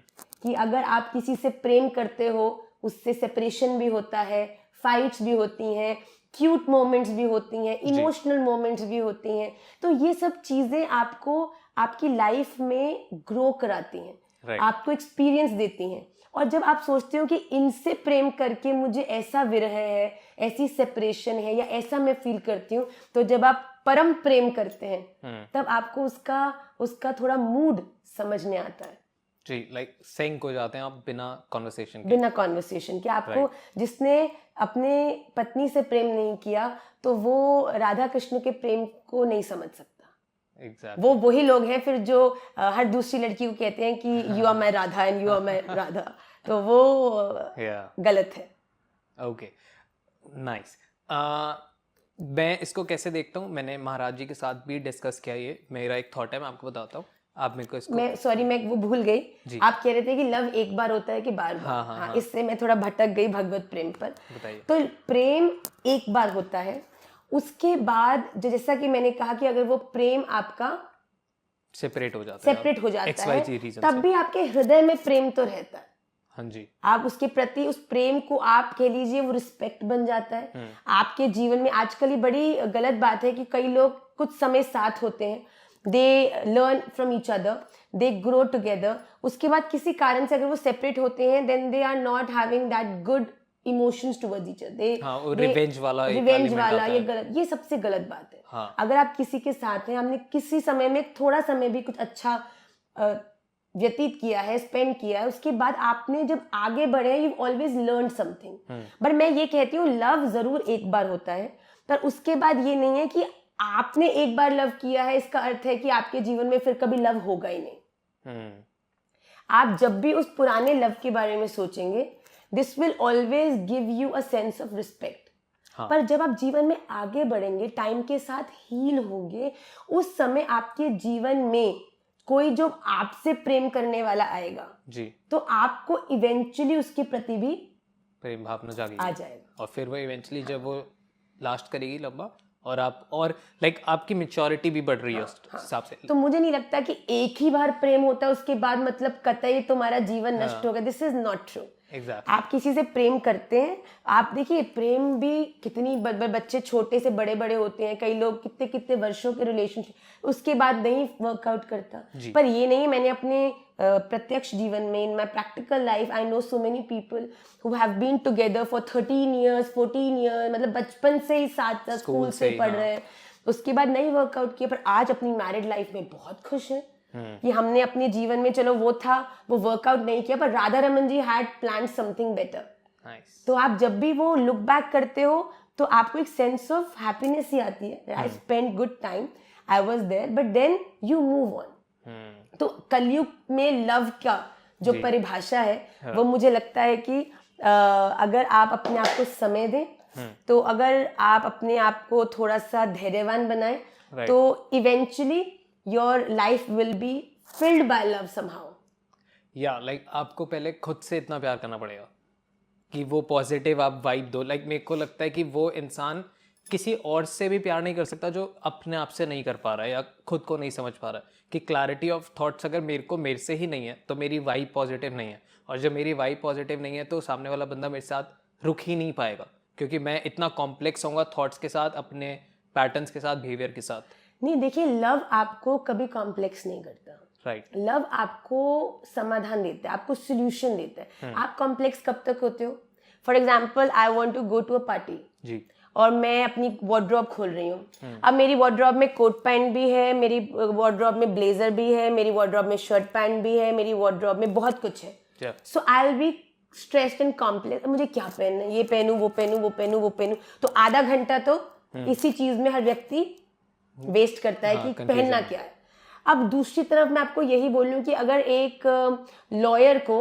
कि अगर आप किसी से प्रेम करते हो, उससे सेपरेशन भी होता है, फाइट्स भी होती हैं, क्यूट मोमेंट्स भी होती हैं, इमोशनल मोमेंट्स भी होती हैं। तो ये सब चीजें आपको आपकी लाइफ में ग्रो कराती हैं, आपको एक्सपीरियंस देती हैं। और जब आप सोचते हो कि इनसे प्रेम करके मुझे ऐसा विरह है, ऐसी सेपरेशन है, या ऐसा मैं फील करती हूँ, तो जब आप परम प्रेम करते हैं तब आपको उसका थोड़ा मूड समझने आता है जी। लाइक सिंक हो जाते हैं आप बिना कॉन्वर्सेशन के। आपको जिसने अपने पत्नी से प्रेम नहीं किया तो वो राधा कृष्ण के प्रेम को नहीं समझ सकता। Exactly. वो वही लोग हैं फिर जो हर दूसरी लड़की को कहते हैं कि you are my Radha and you are my Radha, तो वो गलत है। Okay, nice. मैं इसको कैसे देखता हूँ, मैंने महाराज जी के साथ भी डिस्कस किया, ये मेरा एक थॉट है, मैं आपको बताता हूँ, आप मेरे को इसको। मैं वो भूल गई। आप कह रहे थे कि लव एक बार होता है कि बार बार। हाँ, इससे मैं थोड़ा भटक गई भगवत प्रेम पर। बताइए। तो प्रेम एक बार होता है, उसके बाद जैसा कि मैंने कहा कि अगर वो प्रेम आपका सेपरेट हो जाता है तब भी आपके हृदय में प्रेम तो रहता है। हाँ जी। आप उसके प्रति उस प्रेम को आप कह लीजिए वो रिस्पेक्ट बन जाता है आपके जीवन में। आजकल ये बड़ी गलत बात है कि कई लोग कुछ समय साथ होते हैं, they learn from each other, they grow together, उसके बाद किसी कारण से अगर वो सेपरेट होते हैं then they are not having that good emotions towards each other. हाँ, वो रिवेंज वाला ये गलत, ये सबसे गलत बात है। हाँ. अगर आप किसी के साथ हैं, हमने किसी समय में थोड़ा समय भी कुछ अच्छा व्यतीत किया है, स्पेंड किया है, उसके बाद आपने जब आगे बढ़े, you always learn something. But मैं ये कहती हूँ लव जरूर एक बार होता है, पर उसके बाद ये नहीं है कि आपने एक बार लव किया है इसका अर्थ है कि आपके जीवन में फिर कभी लव होगा ही नहीं। आप जब भी उस पुराने लव के बारे में सोचेंगे, this will always give you a sense of respect. पर जब आप जीवन में आगे बढ़ेंगे, टाइम के साथ हील होंगे, उस समय आपके जीवन में कोई जो आपसे प्रेम करने वाला आएगा जी, तो आपको इवेंचुअली उसके प्रति भी प्रेम भावना जागेगी आ जाएगा, और फिर वो इवेंचुअली जब वो लास्ट करेगी लंबा, और आप और लाइक आपकी मैच्योरिटी भी बढ़ रही है उस हिसाब से। तो मुझे नहीं लगता कि एक ही बार प्रेम होता है उसके बाद मतलब कतई तुम्हारा जीवन नष्ट होगा। This is not true. Exactly. आप किसी से प्रेम करते हैं, आप देखिए प्रेम भी कितनी बच्चे छोटे से बड़े बड़े होते हैं, कई लोग कितने कितने वर्षों के रिलेशनशिप उसके बाद नहीं वर्कआउट करता। पर ये नहीं, मैंने अपने प्रत्यक्ष जीवन में, in my practical life, I know so many people who have been together for 13 years 14 years, मतलब बचपन से ही साथ स्कूल से पढ़ रहे हैं, उसके बाद नहीं वर्कआउट किया, पर आज अपनी मैरिड लाइफ में बहुत खुश है कि हमने अपने जीवन में, चलो वो था, वो वर्कआउट नहीं किया, पर राधा रमन जी हैड प्लान्ड समथिंग बेटर। तो आप जब भी वो लुक बैक करते हो तो आपको एक सेंस ऑफ हैप्पीनेस ही आती है। I spend good time, I was there, but then you move on. तो कलयुग में लव का जो परिभाषा है वो मुझे लगता है कि अगर आप अपने आप को समय दें, तो अगर आप अपने आप को थोड़ा सा धैर्यवान बनाएं, तो eventually your life will be filled by love somehow. या लाइक आपको पहले खुद से इतना प्यार करना पड़ेगा कि वो पॉजिटिव आप वाइब दो। लाइक मेरे को लगता है कि वो इंसान किसी और से भी प्यार नहीं कर सकता जो अपने आप से नहीं कर पा रहा है या खुद को नहीं समझ पा रहा है कि क्लैरिटी ऑफ थॉट्स अगर मेरे से ही नहीं है तो मेरी वाइब पॉजिटिव नहीं है, और जब मेरी वाइब पॉजिटिव नहीं है तो सामने वाला बंदा मेरे साथ रुक ही नहीं पाएगा, क्योंकि मैं इतना कॉम्प्लेक्स होऊंगा थॉट्स के साथ, अपने पैटर्न्स के साथ, बिहेवियर के साथ। नहीं, देखिए लव आपको कभी कॉम्प्लेक्स नहीं करता। राइट। लव आपको समाधान देता है, आपको सोल्यूशन देता है। आप कॉम्प्लेक्स कब तक होते हो? For example, I want to go to a party जी, और मैं अपनी वार्डरोब खोल रही हूँ। अब मेरी वार्डरोब में कोट पैंट भी है, मेरी वार्डरोब में ब्लेजर भी है, मेरी वार्डरोब में शर्ट पैंट भी है, मेरी वार्डरोब में बहुत कुछ है। So I will be stressed and complex, मुझे क्या पहनना है, ये पहनूं, वो पहनूं, वो पहनूं, वो पहनूं। तो आधा घंटा तो इसी चीज में हर व्यक्ति वेस्ट करता है कि पहनना क्या है। अब दूसरी तरफ मैं आपको यही बोलूं कि अगर एक लॉयर को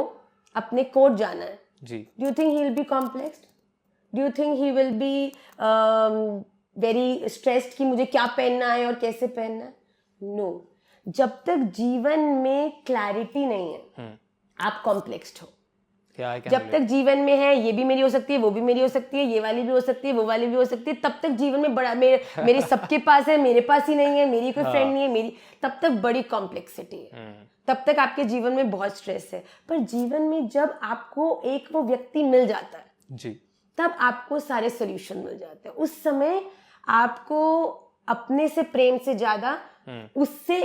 अपने कोर्ट जाना है, do you think he will be complexed? Do you think he will be very stressed कि मुझे क्या पहनना है और कैसे पहनना है? नो। जब तक जीवन में क्लैरिटी नहीं है आप कॉम्प्लेक्स्ड हो। जब तक जीवन में है, ये भी मेरी हो सकती है, वो भी मेरी हो सकती है, ये वाली भी हो सकती है, वो वाली भी हो सकती है, तब तक जीवन में बड़ा मेरे सबके पास है, मेरे पास ही नहीं है, मेरी कोई फ्रेंड नहीं है, मेरी, तब तक बड़ी कॉम्प्लेक्सिटी है, तब तक आपके जीवन में बहुत स्ट्रेस है। पर जीवन में जब आपको एक वो व्यक्ति मिल जाता है जी, तब आपको सारे सोल्यूशन मिल जाते हैं। उस समय आपको अपने से प्रेम से ज्यादा उससे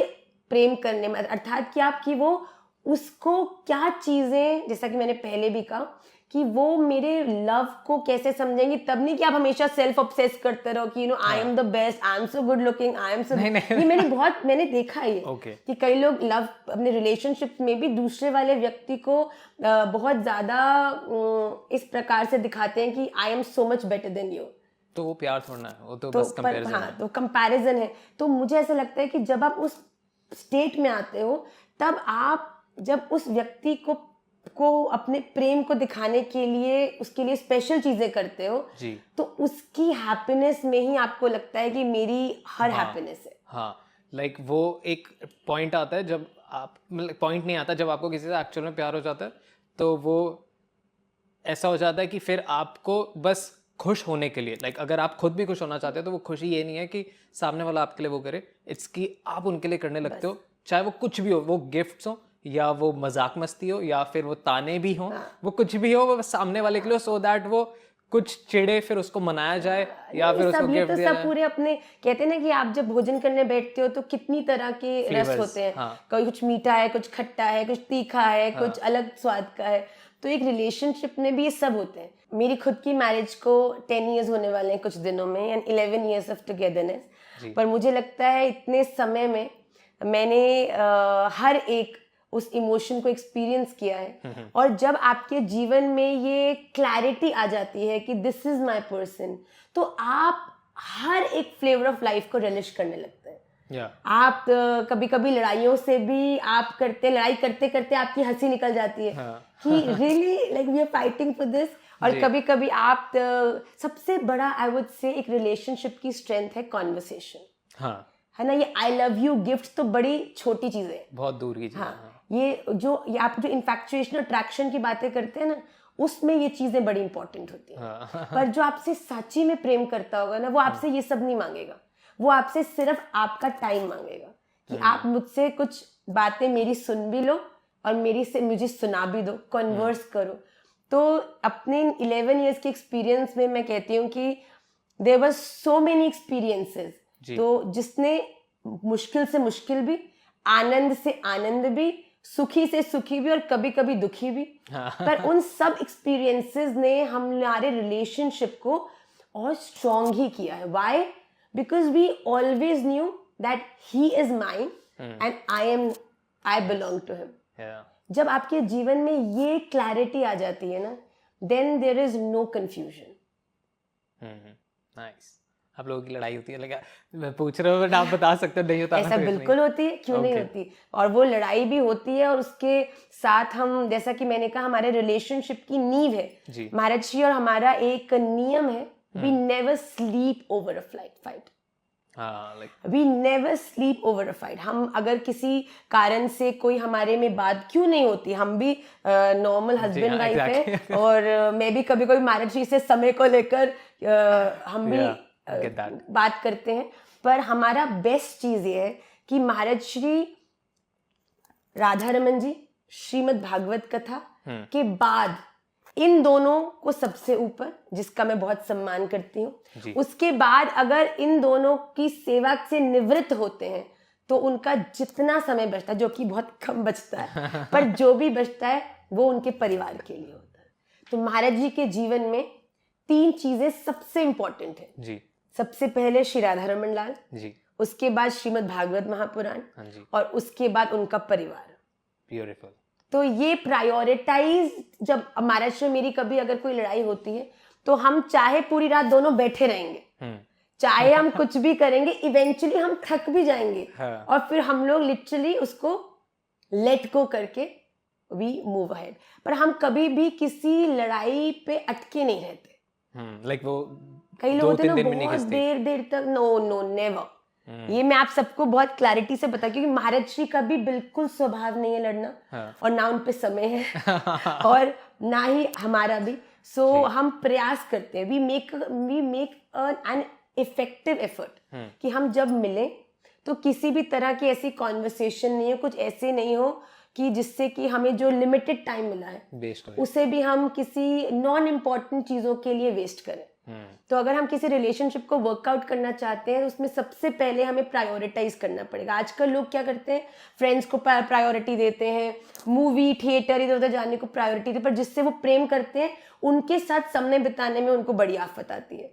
प्रेम करने में, अर्थात कि आपकी वो उसको क्या चीजें, जैसा कि मैंने पहले भी कहा कि वो मेरे लव को कैसे समझेंगे, तब नहीं कि आप हमेशा सेल्फ ऑब्सेस करते रहो कि I am the best, I am so good looking, I am so. ये मैंने देखा है कि कई लोग लव अपने रिलेशनशिप में भी दूसरे वाले व्यक्ति को बहुत ज्यादा इस प्रकार से दिखाते हैं कि I am so much better than you. तो वो प्यार थोड़ा है, वो तो बस कंपैरिजन है। तो कंपैरिजन है। तो मुझे ऐसा लगता है कि जब आप उस स्टेट में आते हो, तब आप जब उस व्यक्ति को अपने प्रेम को दिखाने के लिए उसके लिए स्पेशल चीजें करते हो जी, तो उसकी हैप्पीनेस में ही आपको लगता है कि मेरी हर हैप्पीनेस है। हाँ, लाइक वो एक पॉइंट आता है जब आप, मतलब पॉइंट नहीं आता जब आपको किसी से एक्चुअल में प्यार हो जाता है, तो वो ऐसा हो जाता है कि फिर आपको बस खुश होने के लिए, लाइक अगर आप खुद भी खुश होना चाहते हो तो वो खुशी ये नहीं है कि सामने वाला आपके लिए वो करे, इट्स कि आप उनके लिए करने लगते हो, चाहे वो कुछ भी हो, वो गिफ्ट्स हो या वो मजाक मस्ती हो या फिर वो ताने भी हो, वो कुछ भी हो, वो सामने वाले के लिए, सो दैट वो कुछ चिड़े फिर उसको मनाया जाए या फिर उसको गिफ्ट दिया जाए। पूरे अपने कहते हैं ना कि आप जब भोजन करने बैठते हो तो कितनी तरह के रस होते हैं, कोई कुछ मीठा है, कुछ खट्टा है, कुछ तीखा है, कुछ अलग स्वाद का है। तो एक रिलेशनशिप में भी ये सब होते हैं. मेरी खुद की मैरिज को 10 years होने वाले हैं कुछ दिनों में एंड 11 years ऑफ टुगेदरनेस. पर मुझे लगता है इतने समय में मैंने हर एक उस इमोशन को एक्सपीरियंस किया है. और जब आपके जीवन में ये क्लैरिटी आ जाती है कि दिस इज माय पर्सन, तो आप हर एक फ्लेवर ऑफ लाइफ को रिलिश करने लगते हैं. आप कभी कभी लड़ाइयों से भी आप लड़ाई करते करते आपकी हंसी निकल जाती है कि really like we are fighting for this. और कभी कभी आप सबसे बड़ा आई वुड से एक रिलेशनशिप की स्ट्रेंथ है कॉन्वर्सेशन. है ना, ये आई लव यू गिफ्ट तो बड़ी छोटी चीजें हैं, बहुत दूर की चीज. ये आप जो इन्फैक्चुएशन अट्रैक्शन की बातें करते हैं ना, उसमें ये चीजें बड़ी इंपॉर्टेंट होती हैं. पर जो आपसे सच्ची में प्रेम करता होगा ना, वो आपसे ये सब नहीं मांगेगा. वो आपसे सिर्फ आपका टाइम मांगेगा कि आप मुझसे कुछ बातें मेरी सुन भी लो और मुझे सुना भी दो, कन्वर्स करो. तो अपने 11 years के एक्सपीरियंस में मैं कहती हूँ कि there were so many experiences. तो जिसने मुश्किल से मुश्किल भी, आनंद से आनंद भी, सुखी से सुखी भी और कभी कभी दुखी भी, पर उन सब एक्सपीरियंसेस ने हमारे रिलेशनशिप को और स्ट्रॉन्ग ही किया है. Why? Because we always knew that he is mine and I belong to him. जब आपके जीवन में ये क्लैरिटी आ जाती है ना, then there is no confusion. Nice. आप लोगों की लड़ाई होती है? लगा मैं पूछ रहा हूँ, आप बता सकते हो? नहीं होता ऐसा बिल्कुल होती है, क्यों नहीं होती. और वो लड़ाई भी होती है और उसके साथ हम, जैसा कि मैंने कहा, हमारे रिलेशनशिप की नींव है महाराज. और हमारा एक नियम है, we never sleep over a fight. We never sleep over a fight. हम अगर किसी कारण से कोई हमारे में बात क्यों नहीं होती, हम भी नॉर्मल हस्बैंड वाइफ है और मैं भी कभी कभी महाराज जी से समय को लेकर हम भी बात करते हैं. पर हमारा बेस्ट चीज ये है कि महाराज श्री राधा रमन जी श्रीमद् भागवत कथा के बाद इन दोनों को सबसे ऊपर, जिसका मैं बहुत सम्मान करती हूँ, उसके बाद अगर इन दोनों की सेवा से निवृत्त होते हैं तो उनका जितना समय बचता है, जो कि बहुत कम बचता है, पर जो भी बचता है वो उनके परिवार के लिए होता है. तो महाराज जी के जीवन में 3 चीजें सबसे इंपॉर्टेंट है जी. सबसे पहले श्री राधा रमन लाल जी, उसके बाद श्रीमद् भागवत महापुराण और उसके बाद उनका परिवार. ब्यूटीफुल. तो ये प्रायोरिटाइज, जब महाराज से मेरी कभी अगर कोई लड़ाई होती है तो हम चाहे पूरी रात दोनों बैठे रहेंगे, चाहे हम कुछ भी करेंगे, इवेंचुअली हम थक भी जाएंगे और फिर हम लोग लिटरली उसको लेट गो करके वी मूव अहेड. पर हम कभी भी किसी लड़ाई पे अटके नहीं रहते. लाइक वो कई लोग होते हैं ना बहुत देर तक, नो नेवर. ये मैं आप सबको बहुत क्लैरिटी से बता, क्योंकि महाराज श्री का भी बिल्कुल स्वभाव नहीं है लड़ना और ना उन पे समय है और ना ही हमारा भी. सो हम प्रयास करते हैं, we make an effective effort कि हम जब मिलें तो किसी भी तरह की ऐसी कॉन्वर्सेशन नहीं हो, कुछ ऐसे नहीं हो कि जिससे कि हमें जो लिमिटेड टाइम मिला है उसे भी हम किसी नॉन इम्पॉर्टेंट चीजों के लिए वेस्ट करें. तो अगर हम किसी रिलेशनशिप को वर्कआउट करना चाहते हैं, उसमें सबसे पहले हमें प्रायोरिटाइज करना पड़ेगा. आजकल लोग क्या करते हैं, फ्रेंड्स को प्रायोरिटी देते हैं, मूवी थिएटर इधर उधर जाने को प्रायोरिटी देते हैं, पर जिससे वो प्रेम करते हैं उनके साथ समय बिताने में उनको बड़ी आफत आती है.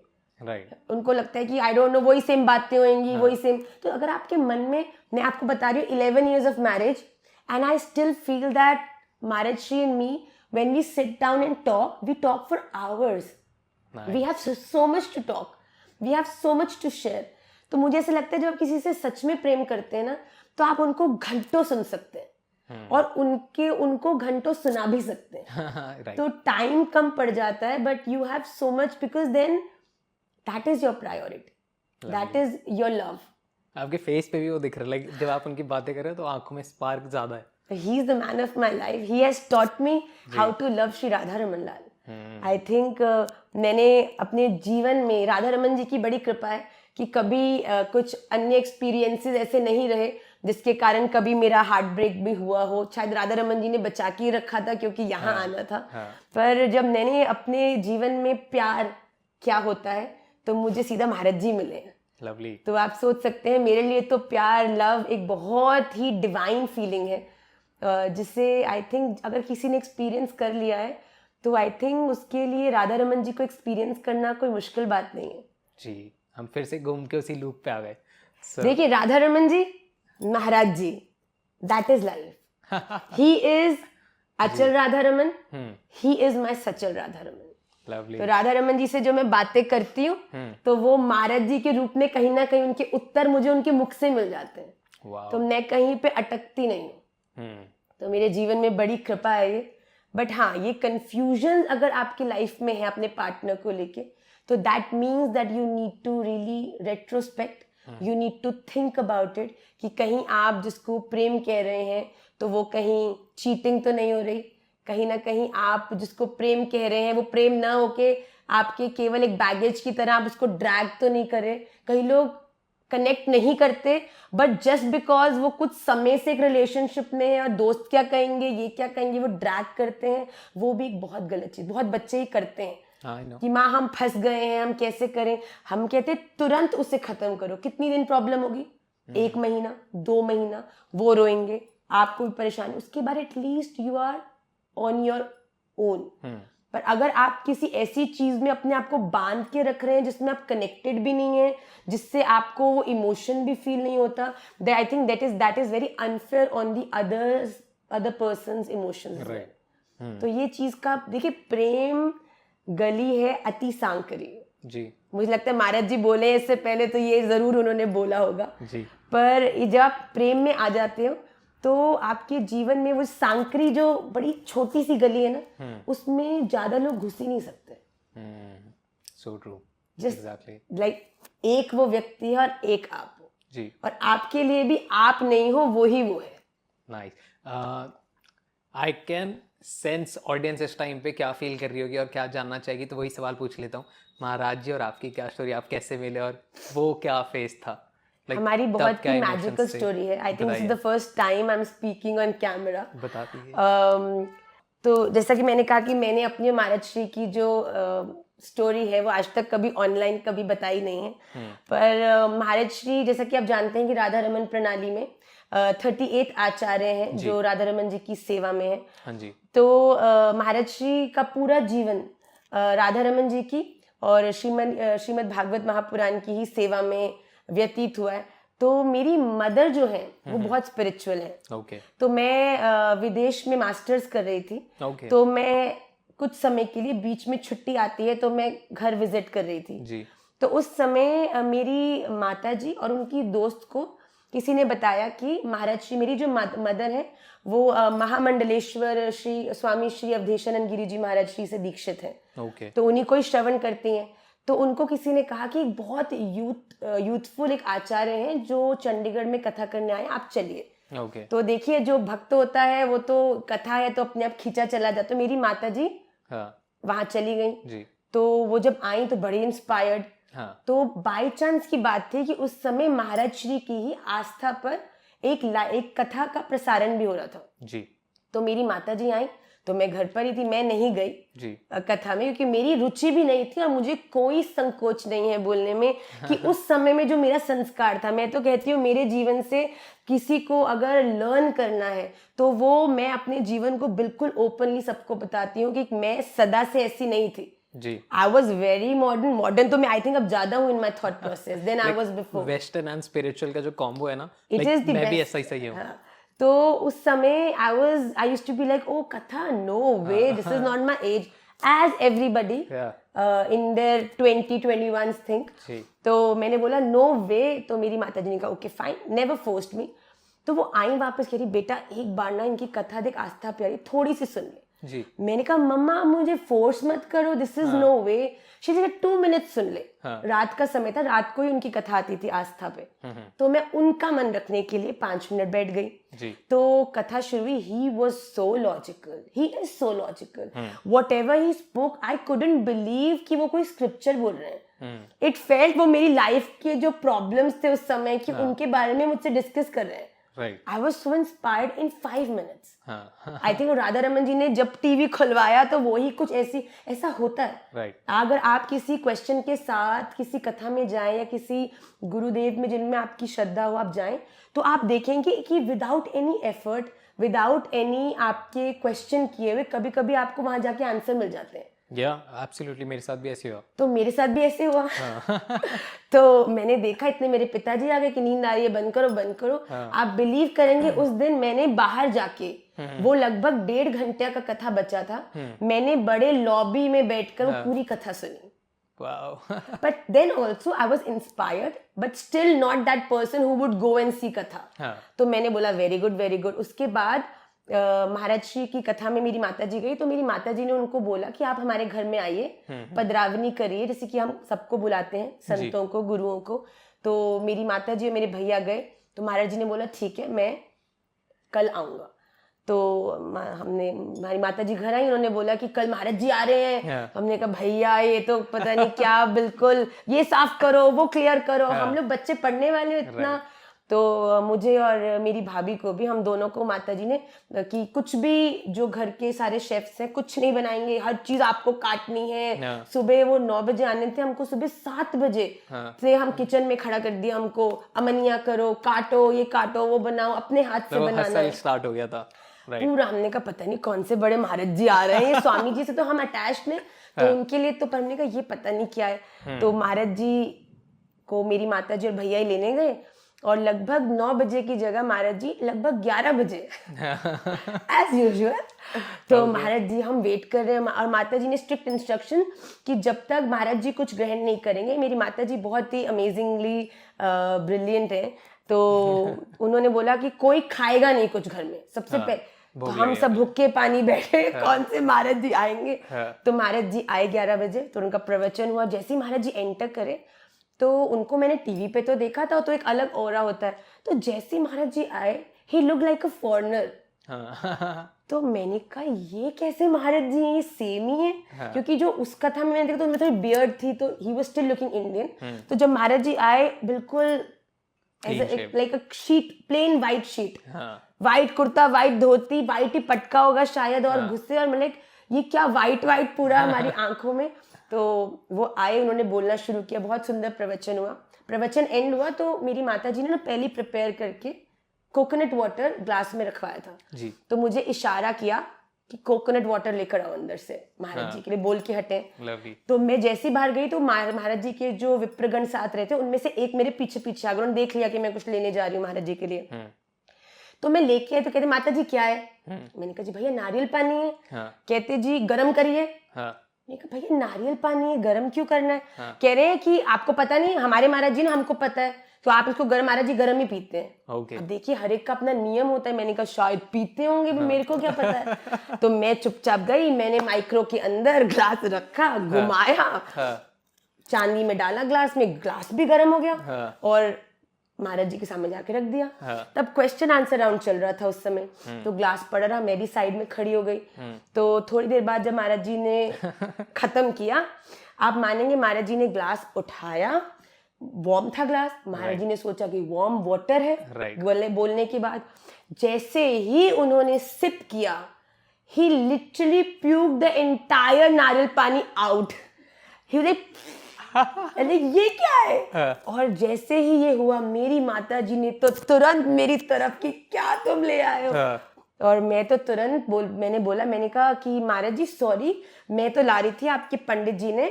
उनको लगता है कि आई डोंट नो, वही सेम बातें होंगी, वही सेम. तो अगर आपके मन में, मैं आपको बता रही हूँ 11 years of marriage and I still feel that Maharaj Shri and me, when we sit down and talk, we talk for hours. We have so much to talk. We have so much to share. तो मुझे ऐसा लगता है जब आप किसी से सच में प्रेम करते हैं ना, तो आप उनको घंटों सुन सकते हैं और उनको घंटों सुना भी सकते हैं. तो टाइम कम पड़ जाता है, but you have so much, because then that is your priority, that is your love. आपके फेस पे भी वो दिख रहा है, लाइक जब आप उनकी बातें कर रहे हो तो आंखों में स्पार्क ज्यादा है. He is the man of my life. He has taught me how to love Shri Radha Raman Lal. I think मैंने अपने जीवन में, राधा रमन जी की बड़ी कृपा है कि कभी कुछ अन्य एक्सपीरियंसेस ऐसे नहीं रहे जिसके कारण कभी मेरा हार्ट ब्रेक भी हुआ हो. शायद राधा रमन जी ने बचा के रखा था क्योंकि यहाँ आना था. पर जब मैंने अपने जीवन में प्यार क्या होता है तो मुझे सीधा महाराज जी मिले हैं. लवली. तो आप सोच सकते हैं मेरे लिए तो प्यार, लव एक बहुत ही डिवाइन फीलिंग है. जिसे आई थिंक अगर किसी ने एक्सपीरियंस कर लिया है तो आई थिंक उसके लिए राधा रमन जी को एक्सपीरियंस करना कोई मुश्किल बात नहीं है। जी, हम फिर से घूम के उसी लूप पे आ गए। देखिए Radha Raman ji, Maharaj ji, that is life. He is अचल Radha Raman, he is my सचल राधा रमन। लवली। तो राधा रमन जी से जो मैं बातें करती हूँ तो वो महाराज जी के रूप में कहीं ना कहीं उनके उत्तर मुझे उनके मुख से मिल जाते हैं। तो मैं कहीं पे अटकती नहीं हूँ। तो मेरे जीवन में बड़ी कृपा है ये। बट हाँ, ये कंफ्यूजन अगर आपकी लाइफ में है अपने पार्टनर को लेके, तो that means that you need to really retrospect, you need to think about it कि कहीं आप जिसको प्रेम कह रहे हैं तो वो कहीं चीटिंग तो नहीं हो रही, कहीं ना कहीं आप जिसको प्रेम कह रहे हैं वो प्रेम ना होके आपके केवल एक बैगेज की तरह आप उसको ड्रैग तो नहीं कर रहे। कई लोग कनेक्ट नहीं करते बट जस्ट बिकॉज वो कुछ समय से एक रिलेशनशिप में है और दोस्त क्या कहेंगे ये क्या कहेंगे वो ड्रैग करते हैं। वो भी एक बहुत गलत चीज, बहुत बच्चे ही करते हैं कि माँ हम फंस गए हैं, हम कैसे करें। हम कहते हैं तुरंत उसे खत्म करो। कितनी दिन प्रॉब्लम होगी? 1 महीना, 2 महीना, वो रोएंगे, आपको भी परेशानी, उसके बाद at least you are on your own. पर अगर आप किसी ऐसी चीज में अपने आप को बांध के रख रहे हैं जिसमें आप कनेक्टेड भी नहीं है, जिससे आपको वो इमोशन भी फील नहीं होता, आई think that is very unfair on the other persons emotions. तो ये चीज का देखिए, प्रेम गली है अति सांकरी जी। मुझे लगता है महाराज जी बोले इससे पहले तो ये जरूर उन्होंने बोला होगा जी। पर जब आप प्रेम में आ जाते हो तो आपके जीवन में वो सांकरी जो बड़ी छोटी सी गली है ना, उसमें ज्यादा लोग घुस ही नहीं सकते। So true, exactly. लाइक एक वो व्यक्ति है और एक आप हो जी, और आपके लिए भी आप नहीं हो, वो ही वो है। Nice. I can sense audience इस टाइम पे क्या फील कर रही होगी और क्या जानना चाहेगी, तो वही सवाल पूछ लेता हूँ। महाराज जी और आपकी क्या स्टोरी, आप कैसे मिले और वो क्या फेस था? हमारी बहुत ही मैजिकल स्टोरी है। I think this is the first time I am speaking on camera. बता दीजिए। तो जैसा कि मैंने कहा कि मैंने अपनी महाराज श्री की जो स्टोरी है वो आज तक कभी ऑनलाइन कभी बताई नहीं है। पर महाराज श्री, जैसा कि आप जानते हैं कि राधा रमन प्रणाली में 38 आचार्य हैं जो राधा रमन जी की सेवा में है। हाँ जी। तो महाराज श्री का पूरा जीवन राधा रमन जी की और श्रीमद् भागवत महापुराण की ही सेवा में व्यतीत हुआ है। तो मेरी मदर जो है वो बहुत स्पिरिचुअल है। okay. तो मैं विदेश में मास्टर्स कर रही थी। okay. तो मैं कुछ समय के लिए, बीच में छुट्टी आती है तो मैं घर विजिट कर रही थी जी। तो उस समय मेरी माता जी और उनकी दोस्त को किसी ने बताया कि महाराज श्री, मेरी जो मदर है वो महामंडलेश्वर श्री स्वामी श्री अवधेशानंद गिरी जी महाराज श्री से दीक्षित है। okay. तो उन्हीं को ही श्रवण करती हैं। तो उनको किसी ने कहा कि एक बहुत यूथफुल एक आचार्य हैं जो चंडीगढ़ में कथा करने आए, आप चलिए। okay. तो देखिए, जो भक्त होता है वो तो कथा है तो अपने आप खींचा चला जाता। तो मेरी माता जी वहां चली गई जी। तो वो जब आई तो बड़ी इंस्पायर्ड। तो बाय चांस की बात थी कि उस समय महाराज श्री की ही आस्था पर एक कथा का प्रसारण भी हो रहा था जी। तो मेरी माता जी आई तो मैं घर पर ही थी, मैं नहीं गई जी कथा में, क्योंकि मेरी रुचि भी नहीं थी और मुझे कोई संकोच नहीं है बोलने में कि उस समय में जो मेरा संस्कार था। मैं तो कहती हूँ मेरे जीवन से किसी को अगर लर्न करना है तो वो मैं अपने जीवन को बिल्कुल ओपनली सबको बताती हूँ कि मैं सदा से ऐसी नहीं थी जी। आई वॉज वेरी मॉडर्न तो मैं आई थिंक अब ज्यादा हूँ in my thought process then I was before. Western and spiritual का जो कॉम्बो है ना, इट इज मैं भी ऐसा ही सही हूँ। तो उस समय I used to be like, oh कथा, no way, this is not my age, as everybody in their 20-21 think. तो मैंने बोला नो वे। तो मेरी माता जी ने कहा okay fine, never forced me. तो वो आई वापस, कह रही बेटा एक बार ना इनकी कथा देख, आस्था प्यारी, थोड़ी सी सुन ले जी। मैंने कहा मम्मा मुझे फोर्स मत करो, this is no way. She said 2 minutes सुन ले। रात का समय था, रात को ही उनकी कथा आती थी आस्था पे। तो मैं उनका मन रखने के लिए 5 मिनट बैठ गई जी। तो कथा शुरू हुई। He was so logical, he is so logical, what ever he spoke I couldn't believe कि वो कोई स्क्रिप्चर बोल रहे हैं। इट फेल्ट वो मेरी लाइफ के जो प्रॉब्लम्स थे उस समय कि उनके बारे में मुझसे डिस्कस कर रहे हैं। I was so inspired in 5 minutes. I think Radha Raman जी ने जब टीवी खुलवाया तो वही कुछ ऐसा होता है। अगर आप किसी क्वेश्चन के साथ किसी कथा में जाएं या किसी गुरुदेव में जिनमें आपकी श्रद्धा हो आप जाएं, तो आप देखेंगे कि without any effort without any आपके क्वेश्चन किए हुए कभी कभी आपको वहां जाके आंसर मिल जाते हैं। एब्सोल्युटली, मेरे साथ भी ऐसे हुआ। तो मेरे साथ भी ऐसे हुआ। तो मैंने देखा इतने मेरे पिताजी आ गए कि नींद आ रही है, बंद करो बंद करो। आप बिलीव करेंगे उस दिन मैंने बाहर जाके, वो लगभग 1.5 घंटे का कथा बचा था, मैंने बड़े लॉबी में बैठकर वो पूरी कथा सुनी। But then also I was inspired, but still not that person who would go and see कथा। तो मैंने बोला वेरी गुड वेरी गुड। उसके बाद महाराज श्री की कथा में मेरी माताजी गई, तो मेरी माताजी ने उनको बोला कि आप हमारे घर में आइए, पदरावनी करिए, जैसे कि हम सबको बुलाते हैं, संतों को, गुरुओं को। तो मेरी माताजी और मेरे भैया गए, तो महाराज जी ने बोला ठीक है मैं कल आऊंगा। तो हमारी माताजी घर आई, उन्होंने बोला कि कल महाराज जी आ रहे हैं। हमने कहा भैया ये तो पता नहीं क्या, बिल्कुल ये साफ करो वो क्लियर करो, हम लोग बच्चे पढ़ने वाले इतना। तो मुझे और मेरी भाभी को भी, हम दोनों को माताजी ने कि कुछ भी जो घर के सारे शेफ्स हैं कुछ नहीं बनाएंगे, हर चीज आपको काटनी है। सुबह वो 9 बजे आने थे, हमको सुबह 7 बजे से हम किचन में खड़ा कर दिया, हमको अमनिया करो, काटो, ये काटो, वो बनाओ, अपने हाथ से बनाना है। स्टार्ट हो गया था पूरा। हमने कहा पता नहीं कौन से बड़े महाराज जी आ रहे हैं, ये स्वामी जी से तो हम अटैच में, तो उनके लिए तो, पर हमने कहा ये पता नहीं क्या है। तो महाराज जी को मेरी माता जी और भैया ही लेने गए, और लगभग 9 बजे की जगह महाराज जी लगभग 11 बजे एज यूजुअल। तो महाराज जी हम वेट कर रहे हैं, और माता जी ने स्ट्रिक्ट इंस्ट्रक्शन कि जब तक महाराज जी कुछ ग्रहण नहीं करेंगे। मेरी माता जी बहुत ही अमेजिंगली ब्रिलियंट है, तो उन्होंने बोला कि कोई खाएगा नहीं कुछ घर में सबसे पहले। तो हम सब भूखे पानी बैठे, कौन से महाराज जी आएंगे। तो महाराज जी आए 11 बजे, तो उनका प्रवचन हुआ। जैसे ही महाराज जी एंटर करे, तो उनको मैंने टीवी पे तो देखा था, तो एक अलग ऑरा होता है। तो जैसे ही महाराज जी आए, ही लुक लाइक अ फॉरेनर। तो मैंने कहा ये कैसे महाराज जी हैं, ये सेम ही है। क्योंकि जो उस कथा में मैंने देखा तो उनमें थोड़ी बियर्ड थी, तो he was still looking Indian. तो जब महाराज जी आए, बिल्कुल like a sheet, plain white sheet, white kurta, white dhoti, white ही पटका होगा शायद, और गुस्से, और मतलब ये क्या वाइट वाइट पूरा हमारी आंखों में। तो वो आए, उन्होंने बोलना शुरू किया, बहुत सुंदर प्रवचन हुआ। प्रवचन एंड हुआ तो मेरी माताजी ने ना पहले प्रिपेयर करके कोकोनट वाटर ग्लास में रखवाया था जी। तो मुझे इशारा किया कि कोकोनट वाटर लेकर आओ अंदर से, महाराज जी के लिए बोल के हटे। तो मैं जैसी बाहर गई, तो महाराज जी के जो विप्रगण साथ रहते, उनमें से एक मेरे पीछे पीछे आ गए, उन्होंने देख लिया कि मैं कुछ लेने जा रही हूँ महाराज जी के लिए। तो मैं लेके आई, तो कहते माता जी क्या है। मैंने कहा जी भैया नारियल पानी है। कहते जी गरम करिए। मैंने कहा भैया नारियल पानी है, गरम क्यों करना है। कह रहे हैं कि आपको पता नहीं, हमारे महाराज जी ने हमको पता है, तो आप इसको गरम, महाराज जी गरम ही पीते हैं। अब देखिए हर एक का अपना नियम होता है। मैंने कहा शायद पीते होंगे, मेरे को क्या पता है। तो मैं चुपचाप गई, मैंने माइक्रो के अंदर ग्लास रखा, घुमाया, चांदी में डाला ग्लास में, ग्लास भी गर्म हो गया, और महाराज जी के सामने जाके रख दिया। तब क्वेश्चन आंसर राउंड चल रहा था उस समय। तो ग्लास पड़ रहा, मैं भी साइड में खड़ी हो गई। तो थोड़ी देर बाद जब महाराज जी ने खत्म किया, आप मानेंगे महाराज जी ने ग्लास उठाया, वार्म था ग्लास, महाराज जी ने सोचा कि वार्म वाटर है। बोलने के बाद जैसे ही उन्होंने सिप किया, ही लिटरली प्यूक्ड द एंटायर नारियल पानी आउट। ही वाज लाइक अरे ये क्या है। और जैसे ही ये हुआ, मेरी माता जी ने तो तुरंत मेरी तरफ की, क्या तुम ले आए हो। और मैं तो तुरंत मैंने कहा कि महाराज जी सॉरी, मैं तो ला रही थी, आपके पंडित जी ने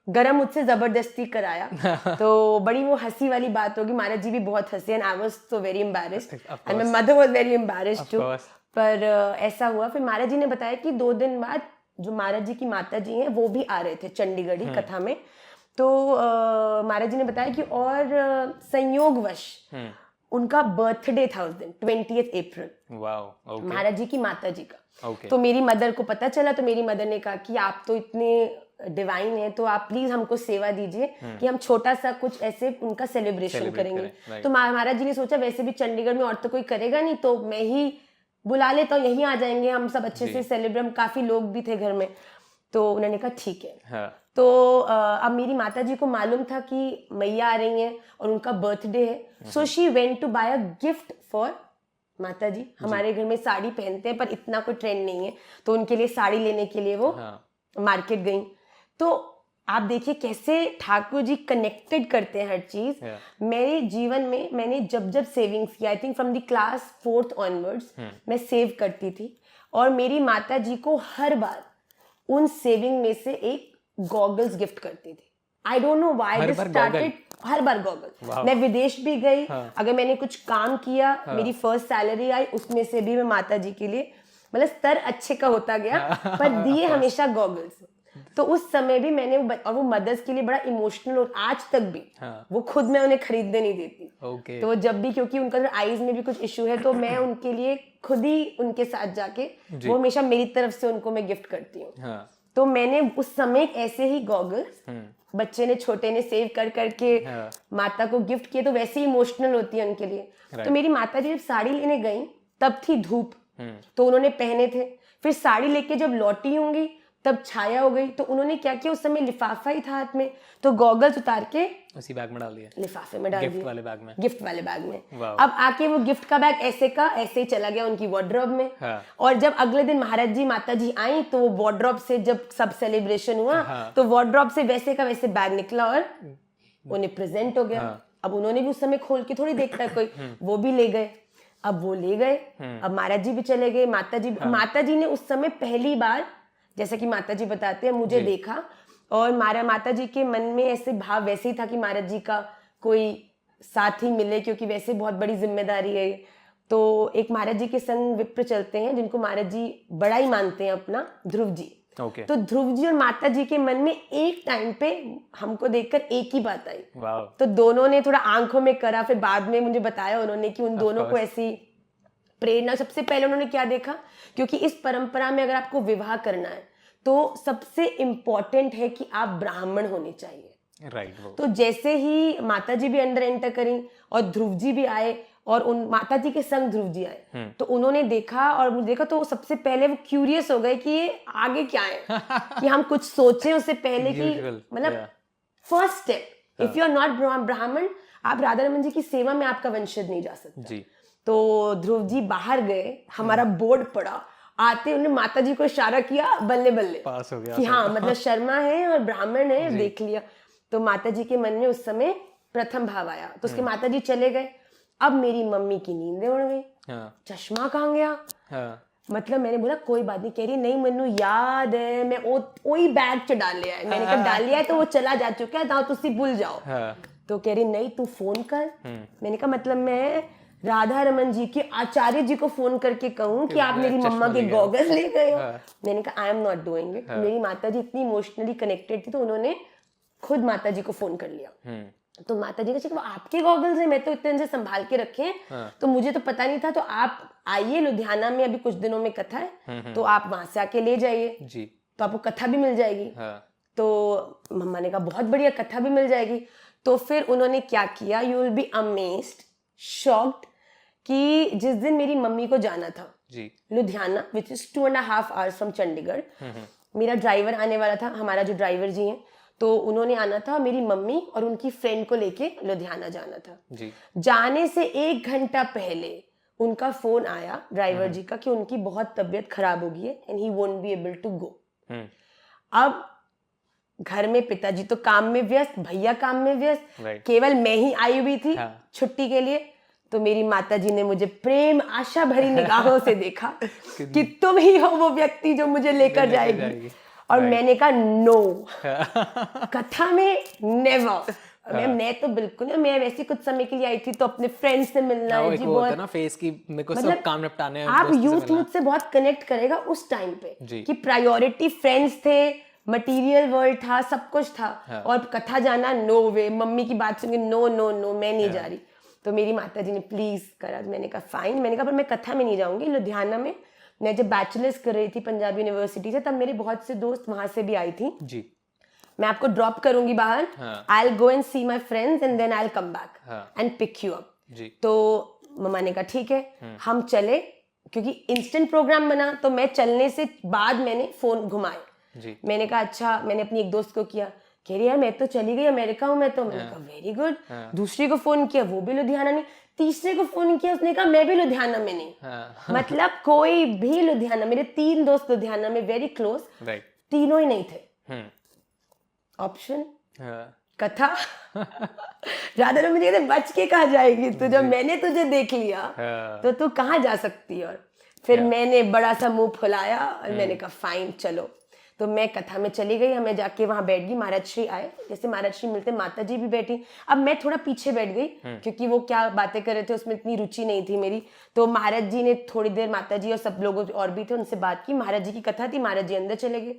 गरम मुझसे जबरदस्ती कराया। तो बड़ी वो हंसी वाली बात होगी, महाराज जी भी बहुत हंसे, and I was so very embarrassed, and my mother was very embarrassed too. पर ऐसा हुआ। फिर महाराज जी ने बताया कि 2 दिन बाद जो महाराज जी की माता जी हैं वो भी आ रहे थे चंडीगढ़ ही कथा में। तो महाराज जी ने बताया कि और संयोगवश उनका बर्थडे था उस दिन, 20th अप्रैल, महाराज जी की माता जी का। तो मेरी मदर को पता चला, तो मेरी मदर ने कहा कि आप तो इतने डिवाइन हैं, तो आप प्लीज हमको सेवा दीजिए कि हम छोटा सा कुछ ऐसे उनका सेलिब्रेशन करेंगे। तो महाराज जी ने सोचा वैसे भी चंडीगढ़ में और तो कोई करेगा नहीं, तो मैं ही बुला लेता हूँ, यहीं आ जाएंगे हम सब अच्छे से सेलिब्रेट, काफी लोग भी थे घर में। तो उन्होंने कहा ठीक है। तो अब मेरी माता जी को मालूम था कि मैया आ रही हैं और उनका बर्थडे है, so she went to buy a gift for माता जी। हमारे घर में साड़ी पहनते हैं पर इतना कोई ट्रेंड नहीं है, तो उनके लिए साड़ी लेने के लिए वो मार्केट गई। तो आप देखिए कैसे ठाकुर जी कनेक्टेड करते हैं हर चीज। मेरे जीवन में मैंने जब जब सेविंग्स किया, I think from the class 4th onwards मैं सेव करती थी, और मेरी माता जी को हर बार उन सेविंग में से एक गॉगल्स गिफ्ट करती थी। I don't know why this started, her bar goggle. मैं विदेश भी गई, अगर मैंने कुछ काम किया, मेरी फर्स्ट सैलरी आई, उसमें से भी मैं माता जी के लिए, मतलब स्तर अच्छे का होता गया, पर दिए हमेशा गॉगल्स। तो उस समय भी मैंने और वो मदर्स के लिए बड़ा इमोशनल, और आज तक भी वो खुद मैं उन्हें खरीदने नहीं देती। तो जब भी, क्योंकि उनका आईज में भी कुछ इशू है, तो मैं उनके लिए खुद ही उनके साथ जाके, वो हमेशा मेरी तरफ से उनको मैं गिफ्ट करती हूँ। तो मैंने उस समय ऐसे ही गॉगल्स बच्चे ने, छोटे ने सेव कर करके माता को गिफ्ट किए, तो वैसे ही इमोशनल होती है उनके लिए। तो मेरी माता जी जब साड़ी लेने गई तब थी धूप, तो उन्होंने पहने थे। फिर साड़ी लेके जब लौटी होंगी तब छाया हो गई, तो उन्होंने क्या किया, उस समय लिफाफा ही था हाथ में, तो गॉगल्स उतार के उसी बैग में डाल दिया, लिफाफे में डाल दिया, गिफ्ट वाले बैग में, गिफ्ट वाले बैग में। अब आके वो गिफ्ट का बैग ऐसे का ऐसे ही चला गया उनकी वार्डरोब में। और जब अगले दिन महाराज जी माता जी आई, तो वो वार्डरोब से जब सब सेलिब्रेशन हुआ, तो वार्डरोब से वैसे का वैसे बैग निकला और उन्हें प्रेजेंट हो गया। अब उन्होंने भी उस समय खोल के थोड़ी देखता है कोई, वो भी ले गए। अब वो ले गए, अब महाराज जी भी चले गए, माता जी ने उस समय पहली बार, जैसे कि माता जी बताते हैं, मुझे देखा, और माता जी के मन में ऐसे भाव वैसे ही था कि महाराज जी का कोई साथी मिले, क्योंकि वैसे बहुत बड़ी जिम्मेदारी है। तो एक महाराज जी के संग विप्र चलते हैं जिनको महाराज जी बड़ा ही मानते हैं अपना, ध्रुव जी। तो ध्रुव जी और माता जी के मन में एक टाइम पे हमको देखकर एक ही बात आई। तो दोनों ने थोड़ा आंखों में करा, फिर बाद में मुझे बताया उन्होंने कि उन दोनों को ऐसी प्रेरणा, सबसे पहले उन्होंने क्या देखा, क्योंकि इस परंपरा में अगर आपको विवाह करना है तो सबसे इम्पोर्टेंट है कि आप ब्राह्मण होने चाहिए। राइट। तो जैसे ही माता जी भी अंदर एंटर करी और ध्रुव जी भी आए, और उन माता जी के संग ध्रुव जी आए, तो उन्होंने देखा और मुझे देखा, तो सबसे पहले वो क्यूरियस हो गए कि ये आगे क्या है कि हम कुछ सोचे उससे पहले कि, मतलब first step, if you are not Brahmin, आप राधा रमन जी की सेवा में आपका वंशज नहीं जा सकता जी। तो ध्रुव जी बाहर गए, हमारा बोर्ड पड़ा, आते उन्होंने माता जी को इशारा किया, बल्ले बल्ले पास हो गया कि हाँ, मतलब शर्मा है और ब्राह्मण है, देख लिया। तो माता जी के मन में उस समय प्रथम भाव आया, तो उसके माता जी चले गए। अब मेरी मम्मी की नींदें उड़ गई, चश्मा कहाँ गया, मतलब मैंने बोला कोई बात नहीं, कह रही नहीं मैनू याद है, मैं वही बैग च डाल लिया है। मैंने कहा डाल लिया है तो वो चला जा चुका है, तो तुसी भूल जाओ। तो कह रही नहीं तू फोन कर। मैंने कहा मतलब मैं राधा रमन जी के आचार्य जी को फोन करके कहूँ कि आप मेरी मम्मा के गॉगल्स ले गए हो। मैंने कहा I am not doing it. मेरी माता जी इतनी इमोशनली कनेक्टेड थी, तो उन्होंने खुद माता जी को फोन कर लिया। तो माता जी ने आपके गॉगल्स हैं, मैं तो इतने दिन से संभाल के रखे हैं, तो मुझे तो पता नहीं था, तो आप आइए लुधियाना में, अभी कुछ दिनों में कथा है, तो आप वहां से आके ले जाइए जी, तो आपको कथा भी मिल जाएगी। तो मम्मा ने कहा बहुत बढ़िया, कथा भी मिल जाएगी। तो फिर उन्होंने क्या किया, you will be amazed, shocked, कि जिस दिन मेरी मम्मी को जाना था जी Ludhiana, which is 2.5 hours from Chandigarh, मेरा ड्राइवर आने वाला था, हमारा जो ड्राइवर जी हैं, तो उन्होंने आना था, मेरी मम्मी और उनकी फ्रेंड को लेके लुधियाना जाना था जी। जाने से 1 घंटा पहले उनका फोन आया ड्राइवर जी का कि उनकी बहुत तबीयत खराब हो गई है and he won't be able to go. अब घर में पिताजी तो काम में व्यस्त, भैया काम में व्यस्त, केवल मैं ही आई हुई थी छुट्टी के लिए। तो मेरी माता जी ने मुझे प्रेम आशा भरी निगाहों से देखा कि तुम ही हो वो व्यक्ति जो मुझे लेकर जाएगी। और मैंने कहा नो, कथा में नेवर। मैं तो बिल्कुल ना, मैं वैसे कुछ समय के लिए आई थी तो अपने फ्रेंड्स से मिलना है जी, बहुत ना फेस की मेरे को सब काम निपटाने हैं। आप यूथ मुझसे बहुत कनेक्ट करेगा उस टाइम पे कि प्रायोरिटी फ्रेंड्स थे, मटेरियल वर्ल्ड था, सब कुछ था, और कथा जाना नो वे। मम्मी की बात सुन के नो नो नो, मैं नहीं जा रही। तो मेरी माता जी ने प्लीज करा, मैंने कहा फाइन। मैंने कहा पर मैं कथा में नहीं जाऊंगी। लुधियाना में मैं जब बैचलर्स कर रही थी पंजाब यूनिवर्सिटी से, तब मेरे बहुत से दोस्त वहां से भी आई थी जी। मैं आपको ड्रॉप करूंगी बाहर, I will go and see my friends and then I will come back and pick you up जी। तो मम्मा ने कहा ठीक है, हम चले, क्योंकि इंस्टेंट प्रोग्राम बना। तो मैं चलने से बाद मैंने फोन घुमाए जी। मैंने कहा अच्छा, मैंने अपनी एक दोस्त को किया, कह रही यार मैं तो चली गई अमेरिका हूँ मैं तो। मैंने कहा वेरी गुड। दूसरी को फोन किया, वो भी लुधियाना नहीं। तीसरे को फोन किया, उसने कहा मैं भी लुधियाना में नहीं। मतलब कोई भी लुधियाना, मेरे 3 दोस्त लुधियाना में वेरी क्लोज, तीनों ही नहीं थे। ऑप्शन हाँ, कथा। ज्यादा लोग मुझे कहते बच के कहाँ जाएगी तू, जब मैंने तुझे देख लिया हाँ, तो तू कहाँ जा सकती है। और फिर मैंने बड़ा सा मुंह फुलाया और मैंने कहा फाइन चलो। तो मैं कथा में चली गई, हमें जाके वहां बैठ गई। महाराज श्री आए, जैसे महाराज श्री मिलते माता जी भी बैठी। अब मैं थोड़ा पीछे बैठ गई क्योंकि वो क्या बातें कर रहे थे उसमें इतनी रुचि नहीं थी मेरी। तो महाराज जी ने थोड़ी देर, माता जी और सब लोग और भी थे, उनसे बात की। महाराज जी की कथा थी, महाराज जी अंदर चले गए।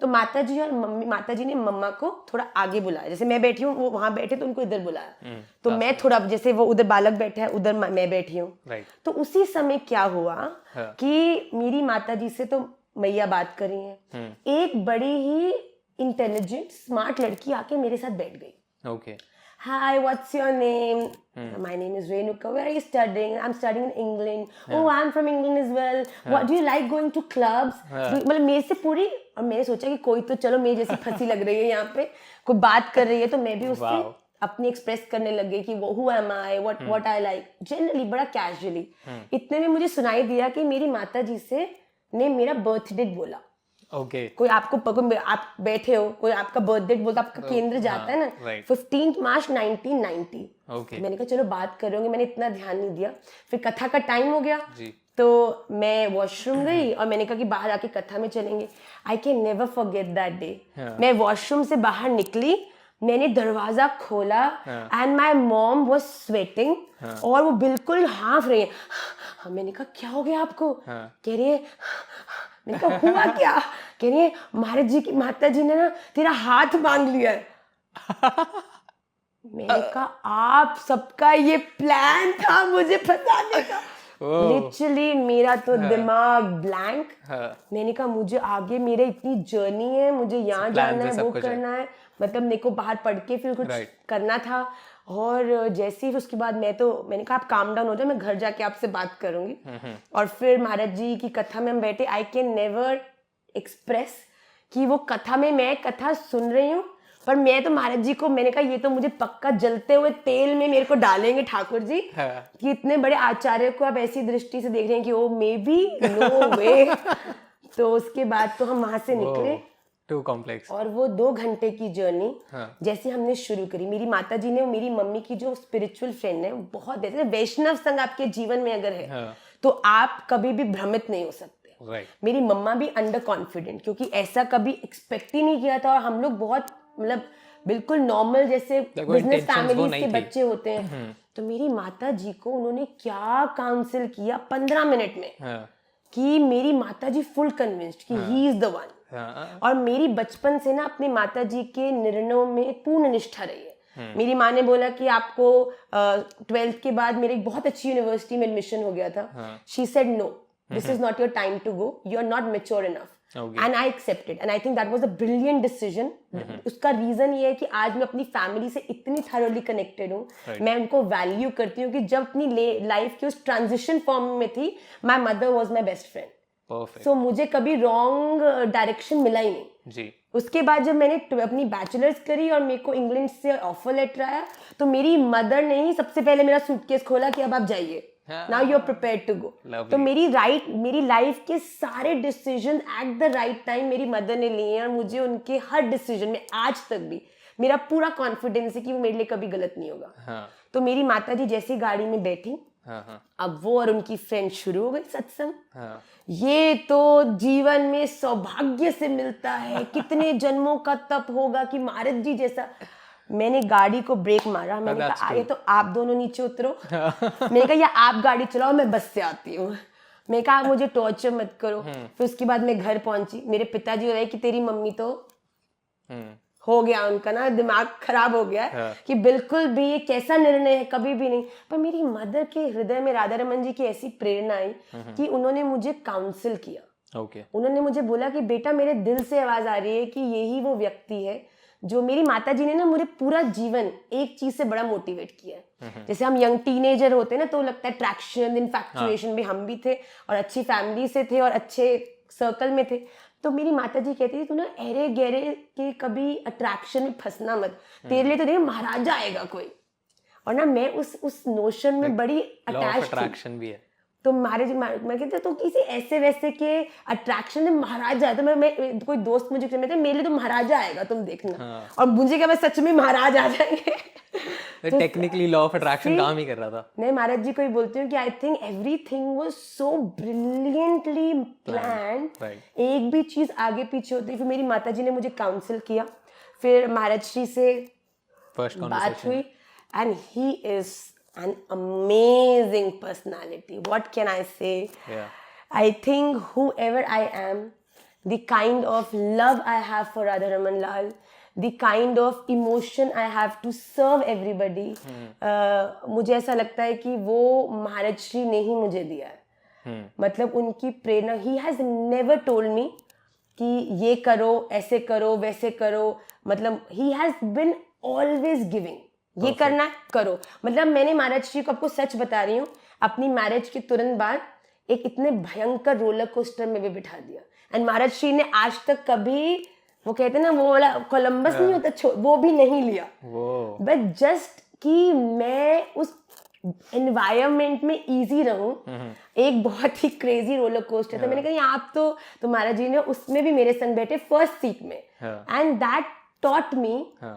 तो माता जी और मम्मी, माता जी ने मम्मा को थोड़ा आगे बुलाया, जैसे मैं बैठी हूँ वो वहां बैठे तो उनको इधर बुलाया। तो मैं थोड़ा, जैसे वो उधर बालक बैठा है उधर मैं बैठी हूँ। राइट, तो उसी समय क्या हुआ कि मेरी माता जी से तो मैया बात कर रही हैं, एक बड़ी ही इंटेलिजेंट स्मार्ट लड़की आके मेरे साथ बैठ गई। Okay, Hi, what's your name? My name is Renuka. Where are you studying? I'm studying in England. Oh, I'm from England as well. What do you like going to clubs? मतलब मेरे से पूरी, और मैंने सोचा कि कोई तो चलो मेरी जैसी फंसी लग रही है यहाँ पे, कोई बात कर रही है, तो मैं भी उससे अपनी एक्सप्रेस करने लग गई कि वो who am I, what I like, generally बड़ा कैजुअली। इतने में मुझे सुनाई दिया कि मेरी माता जी से ने मेरा बर्थ डेट बोला। ओके, कोई आपको आप बैठे हो, कोई आपका बर्थ डेट बोलता, आपका केंद्र जाता है ना, 15 मार्च 1990। ओके, मैंने कहा चलो बात करूंगी, मैंने इतना ध्यान नहीं दिया। फिर कथा का टाइम हो गया जी, तो मैं वॉशरूम गई और मैंने कहा कि बाहर आके कथा में चलेंगे। I can never forget that day. मैं वॉशरूम से बाहर निकली, मैंने दरवाजा खोला and my mom was sweating और वो बिल्कुल हाँफ रही है। मैंने कहा क्या हो गया आपको? कह रही है, मैंने कहा हुआ क्या? कह रही है महाराज जी की माता जी ने ना तेरा हाथ बांध लिया है। मैंने कहा आप सबका ये प्लान था मुझे फंसाने का। लिटरली मेरा तो दिमाग ब्लैंक। मैंने कहा मुझे आगे मेरे इतनी जर्नी है, मुझे यहाँ जाना है, वो करना है, मतलब मेरे को बाहर पढ़ के फिर कुछ करना था। और जैसे ही उसके बाद मैंने कहा आप काम डाउन हो जाए, मैं घर जाके आपसे बात करूंगी। और फिर महाराज जी की कथा में हम बैठे। आई कैन नेवर एक्सप्रेस कि वो कथा में मैं कथा सुन रही हूँ, पर मैं तो महाराज जी को, मैंने कहा ये तो मुझे पक्का जलते हुए तेल में मेरे को डालेंगे ठाकुर जी, कि इतने बड़े आचार्य को आप ऐसी दृष्टि से देख रहे हैं कि ओ मे बी नो वे। तो उसके बाद तो हम वहां से निकले, टू कॉम्प्लेक्स। और वो 2 घंटे की जर्नी जैसे हमने शुरू करी, मेरी माता जी ने, मेरी मम्मी की जो स्पिरिचुअल फ्रेंड है, बहुत देते हैं। वैष्णव संघ आपके जीवन में अगर है तो आप कभी भी भ्रमित नहीं हो सकते। मेरी मम्मा भी अंडर कॉन्फिडेंट, क्योंकि ऐसा कभी एक्सपेक्ट ही नहीं किया था। और हम लोग बहुत मतलब बिल्कुल नॉर्मल जैसे बिजनेस फैमिलीज के बच्चे होते हैं। तो मेरी माता जी को उन्होंने क्या काउंसिल किया 15 मिनट में, कि मेरी माता जी फुल कन्विंस्ड कि ही इज द वन। और मेरी बचपन से ना अपनी माता जी के निर्णयों में पूर्ण निष्ठा रही है। मेरी माँ ने बोला कि आपको 12th के बाद मेरे एक बहुत अच्छी यूनिवर्सिटी में एडमिशन हो गया था। She said no, this is not your time to go, you are not mature enough. And I accepted and I think that was a brilliant decision. उसका रीजन ये है कि आज मैं अपनी फैमिली से इतनी थरोली कनेक्टेड हूँ। मैं उनको वैल्यू करती हूँ कि जब अपनी लाइफ की उस ट्रांजिशन फॉर्म में थी, my mother was my best friend. So मुझे कभी रॉन्ग डायरेक्शन मिला ही नहीं जी। उसके बाद जब मैंने अपनी बैचलर्स करी और मेरे को इंग्लैंड से ऑफर लेटर आया, तो मेरी मदर ने ही सबसे पहले मेरा सूटकेस खोला कि अब आप जाइए, now you are prepared to go. तो मेरी लाइफ के सारे decision at the right time मेरी मदर ने लिए हैं, और मुझे उनके हर डिसीजन में आज तक भी मेरा पूरा कॉन्फिडेंस है कि वो मेरे लिए कभी गलत नहीं होगा। तो मेरी माता जी जैसी गाड़ी में बैठी, अब वो और उनकी फ्रेंड शुरू हो गई सत्संग। ये तो जीवन में सौभाग्य से मिलता है, कितने जन्मों का तप होगा कि महाराज जी जैसा। मैंने गाड़ी को ब्रेक मारा, मैंने कहा आगे तो आप दोनों नीचे उतरो। मैंने कहा या आप गाड़ी चलाओ, मैं बस से आती हूँ। मैंने कहा मुझे टॉर्चर मत करो। फिर उसके बाद मैं घर पहुंची, मेरे पिताजी हो रहे कि तेरी मम्मी तो हो गया, उनका ना दिमाग खराब हो गया है कि बिल्कुल भी ये कैसा निर्णय है, कभी भी नहीं। पर मेरी मदर के हृदय में राधा रमन जी की ऐसी प्रेरणा आई कि उन्होंने मुझे काउंसिल किया। उन्होंने मुझे बोला कि बेटा मेरे दिल से आवाज आ रही है कि यही वो व्यक्ति है जो, मेरी माता जी ने ना मुझे पूरा जीवन एक चीज से बड़ा मोटिवेट किया है। जैसे हम यंग टीनेजर होते हैं ना, तो लगता है अट्रैक्शन, इनफैक्चुएशन भी, हम भी थे और अच्छी फैमिली से थे और अच्छे सर्कल में थे। तो मेरी माता जी कहती थी तू ना अरे गहरे के कभी अट्रैक्शन में फंसना मत, तेरे लिए तो देख महाराजा आएगा कोई। और ना मैं उस नोशन में बड़ी अटैच अट्रैक्शन भी है। तो मैरिज मैं कहते तो किसी ऐसे वैसे के अट्रैक्शन में महाराजा, तो मैं कोई दोस्त मुझे कहते मेरे लिए तो महाराजा आएगा तुम देखना, और मुझे क्या मैं सच में महाराज आ जाएंगे। तो टेक्निकली लॉ ऑफ अट्रैक्शन काम ही कर रहा था। नहीं, महाराज जी को ही बोलती हूँ कि I think everything was so brilliantly planned, एक भी चीज आगे पीछे होती। फिर मेरी माता जी ने मुझे काउंसिल किया, फिर महाराज जी से बात हुई, and he is an amazing personality. What can I say? Yeah. I think whoever I am, the kind of love I have for Radha Raman Lal, the kind of emotion I have to serve everybody, मुझे ऐसा लगता है कि वो महाराज श्री ने ही मुझे दिया है। मतलब उनकी प्रेरणा, he has never told me कि ये करो, ऐसे करो, वैसे करो, मतलब he has been always giving, ये करना करो। मतलब मैंने महाराज जी को, आपको सच बता रही हूँ, अपनी मैरिज के तुरंत बाद एक इतने भयंकर रोलर कोस्टर में भी बिठा दिया, एंड महाराज जी ने आज तक कभी, वो कहते हैं ना वो वाला कोलंबस नहीं होता, वो भी नहीं लिया, बट जस्ट कि मैं उस एनवायरनमेंट में इजी रहूं। एक बहुत ही क्रेजी रोलर कोस्टर था, मैंने कहा आप तो महाराज जी ने उसमें भी मेरे संग बैठे फर्स्ट सीट में, and that taught me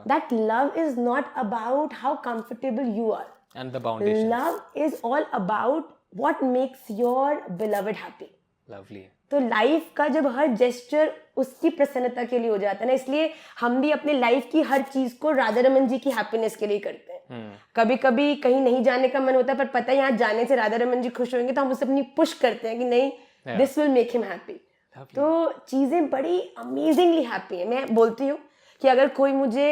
that love is not about how comfortable you are, and the foundation. Love is all about what makes your beloved happy. Lovely. तो लाइफ का जब हर जेस्चर उसकी प्रसन्नता के लिए हो जाता है ना, इसलिए हम भी अपने लाइफ की हर चीज को राधा रमन जी की हैप्पीनेस के लिए करते हैं। कभी कभी कहीं नहीं जाने का मन होता है, पर पता है यहाँ जाने से राधा रमन जी खुश होंगे, तो हम उसे अपनी पुश करते हैं कि नहीं, this will make him happy. तो चीजें बड़ी अमेजिंगली हैप्पी है। मैं बोलती हूँ कि अगर कोई मुझे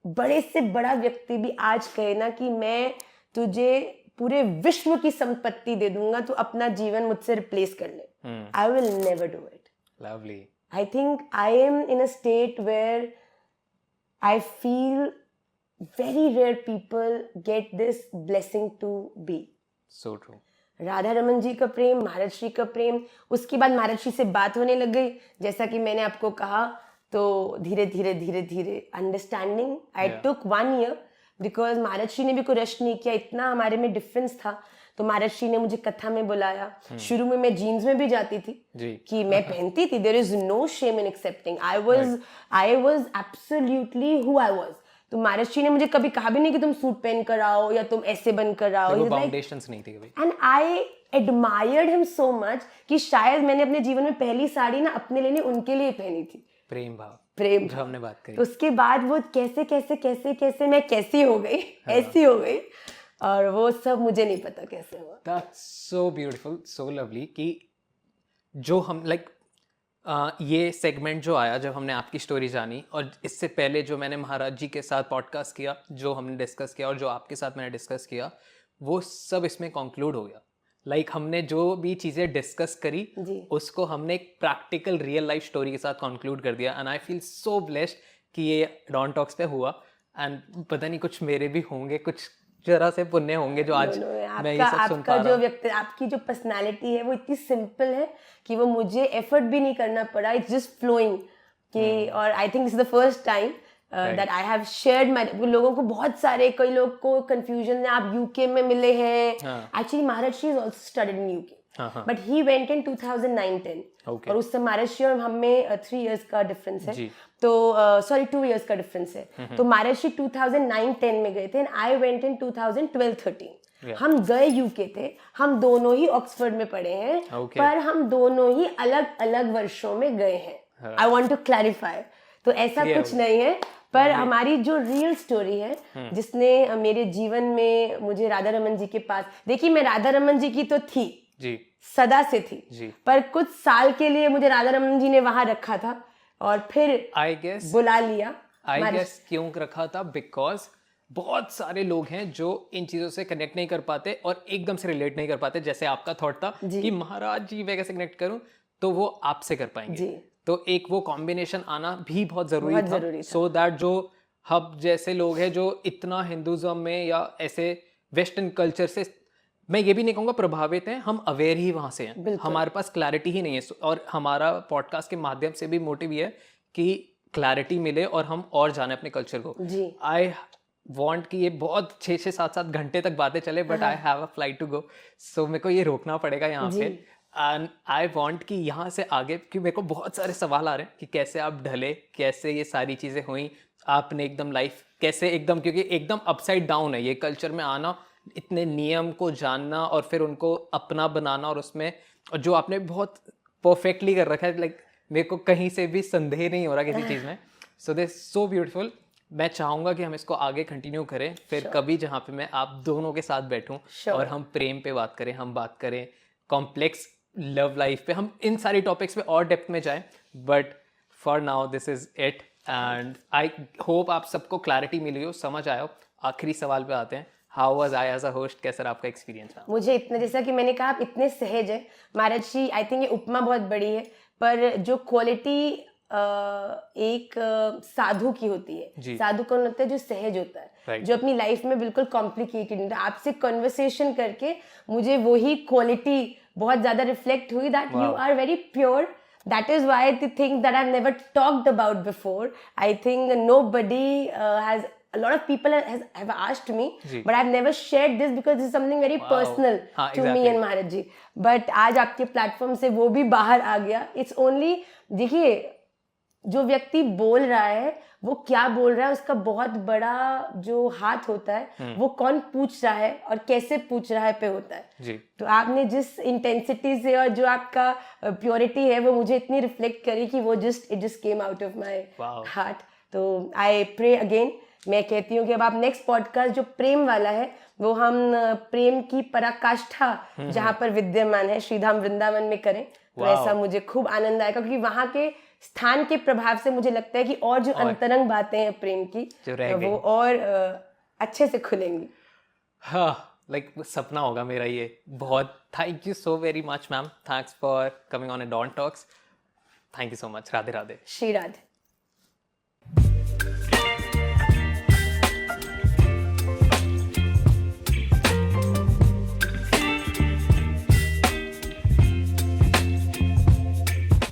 बड़े से बड़ा व्यक्ति भी आज कहे ना कि मैं तुझे पूरे विश्व की संपत्ति दे दूंगा, तो अपना जीवन मुझसे रिप्लेस कर ले, I will never do it. Lovely. I think I am in a state where I feel very rare people get this blessing to be. So true. Radha Raman ji का प्रेम, महाराज श्री का प्रेम, उसके बाद महाराज श्री से बात होने लग गई, जैसा कि मैंने आपको कहा, तो धीरे धीरे understanding, I took 1 year, because Maharaj Shri ने भी कोई रश नहीं किया, इतना हमारे में डिफरेंस था। तो महाराज श्री ने मुझे कथा में बुलाया। शुरू में मैं जीन्स में भी जाती थी कि मैं पहनती थी, there is no shame in accepting, I was absolutely who I was. तो महाराज श्री ने मुझे कभी कहा भी नहीं कि तुम सूट पहन कर आओ या तुम ऐसे बन कर आओ, फाउंडेशंस नहीं थी कभी, and I admired him so much कि शायद मैंने अपने जीवन में पहली साड़ी ना अपने लिए, उनके लिए पहनी थी। प्रेम भाव जो हमने बात करी। तो उसके बाद वो कैसे मैं कैसी हो गई, ऐसी हो गई, और वो सब मुझे नहीं पता कैसे हुआ। That's so beautiful, so lovely कि जो हम ये सेगमेंट जो आया जब हमने आपकी स्टोरी जानी, और इससे पहले जो मैंने महाराज जी के साथ पॉडकास्ट किया, जो हमने डिस्कस किया, और जो आपके साथ मैंने डिस्कस किया, वो सब इसमें कंक्लूड हो गया। हमने जो भी चीज़ें डिस्कस करी उसको हमने एक प्रैक्टिकल रियल लाइफ स्टोरी के साथ कंक्लूड कर दिया, and I feel so blessed कि ये डॉन टॉक्स पे हुआ। एंड पता नहीं कुछ मेरे भी होंगे, कुछ जरा से पुण्य होंगे जो आज मैं ये सब सुन पा रहा हूं। आपकी जो पर्सनालिटी है वो इतनी सिंपल है कि वो मुझे एफर्ट भी नहीं करना पड़ा, इट्स जस्ट फ्लोइंग कि, और I think this is the first time that I have shared my, लोगों को बहुत सारे, कई लोग को confusion है, आप UK में मिले हैं, actually Maharaj Shri is also studied in UK, but he went in 2009-10, और उससे महाराज श्री और हम में 3 years का difference है, तो sorry 2 years का difference है, तो महाराज श्री 2009-10 में गए थे, and I went in 2012-13, हम गए UK थे, हम दोनों ही ऑक्सफोर्ड में पढ़े हैं, पर हम दोनों ही अलग अलग वर्षों में गए हैं। I want to clarify, तो ऐसा कुछ नहीं है, पर हमारी जो रियल स्टोरी है, जिसने मेरे जीवन में मुझे राधा रमन जी के पास, देखिए मैं राधा रमन जी की तो थी जी, सदा से थी, पर कुछ साल के लिए मुझे राधा रमन जी ने वहां रखा था, और फिर आई गेस बुला लिया। आई गेस क्यों रखा था, बिकॉज बहुत सारे लोग हैं जो इन चीजों से कनेक्ट नहीं कर पाते और एकदम से रिलेट नहीं कर पाते, जैसे आपका थॉट था कि महाराज जी मैं कैसे कनेक्ट करूं, तो वो आपसे कर पाएंगे। तो एक वो कॉम्बिनेशन आना भी बहुत जरूरी था, सो दैट जो हब जैसे लोग हैं जो इतना हिंदुज्म में या ऐसे वेस्टर्न कल्चर से, मैं ये भी नहीं कहूँगा प्रभावित हैं, हम अवेयर ही वहाँ से हैं, हमारे पास क्लैरिटी ही नहीं है, और हमारा पॉडकास्ट के माध्यम से भी मोटिव ये है कि क्लैरिटी मिले और हम और जाने अपने कल्चर को। वांट कि ये बहुत 6-7 घंटे तक बातें चले, but I have a flight to go, so मेरे को ये रोकना पड़ेगा यहाँ पे। एंड आई वांट कि यहाँ से आगे, क्योंकि मेरे को बहुत सारे सवाल आ रहे हैं कि कैसे आप ढले, कैसे ये सारी चीज़ें हुई, आपने एकदम लाइफ कैसे एकदम, क्योंकि एकदम अपसाइड डाउन है ये कल्चर में आना, इतने नियम को जानना और फिर उनको अपना बनाना, और उसमें और जो आपने बहुत परफेक्टली कर रखा है, लाइक मेरे को कहीं से भी संदेह नहीं हो रहा किसी चीज़ में। So this so beautiful. मैं चाहूँगा कि हम इसको आगे कंटिन्यू करें, फिर कभी जहाँ पे मैं आप दोनों के साथ बैठूं और हम प्रेम पे बात करें, हम बात करें कॉम्प्लेक्स लव लाइफ पे, हम इन सारी टॉपिक्स पे और डेप्थ में जाएं। But for now this is it, and I hope आप सबको क्लैरिटी मिली हो, समझ आया हो। आखिरी सवाल पे आते हैं, how was I as a host, कैसा रहा आपका एक्सपीरियंस? मुझे इतना, जैसा कि मैंने कहा, आप इतने सहज है महाराज जी। आई थिंक ये उपमा बहुत बड़ी है, पर जो क्वालिटी एक साधु की होती है, साधु कौन होता है? जो सहज होता है, Right. जो अपनी लाइफ में बिल्कुल कॉम्प्लिकेटेड नहीं होता। आपसे कन्वर्सेशन करके मुझे वही क्वालिटी बहुत ज्यादा रिफ्लेक्ट हुई, that you are very pure. That is why the thing that I've never talked about before. I think nobody has. A lot of people have asked me, but I've never shared this because this is something very personal to me and Maharaj ji. But आज आपके प्लेटफॉर्म से वो भी बाहर आ गया. It's only, देखिए, जो व्यक्ति बोल रहा है वो क्या बोल रहा है, उसका बहुत बड़ा जो हाथ होता है वो कौन पूछ रहा है और कैसे पूछ रहा है पे होता है जी। तो आपने जिस इंटेंसिटी से और जो आपका प्योरिटी है वो मुझे इतनी रिफ्लेक्ट करी कि वो it just came out of my heart. तो आई प्रे अगेन, मैं कहती हूँ कि अब आप नेक्स्ट पॉडकास्ट जो प्रेम वाला है वो हम प्रेम की पराकाष्ठा जहाँ पर विद्यमान है श्रीधाम वृंदावन में करें. तो ऐसा मुझे खूब आनंद आएगा, क्योंकि वहाँ के स्थान के प्रभाव से मुझे लगता है कि और जो अंतरंग बातें हैं प्रेम की वो और अच्छे से खुलेंगी. हाँ, लाइक सपना होगा मेरा ये. बहुत thank you so very much ma'am, thanks for coming on a don talks. Thank you so much. Radhe Radhe. Shri Radhe.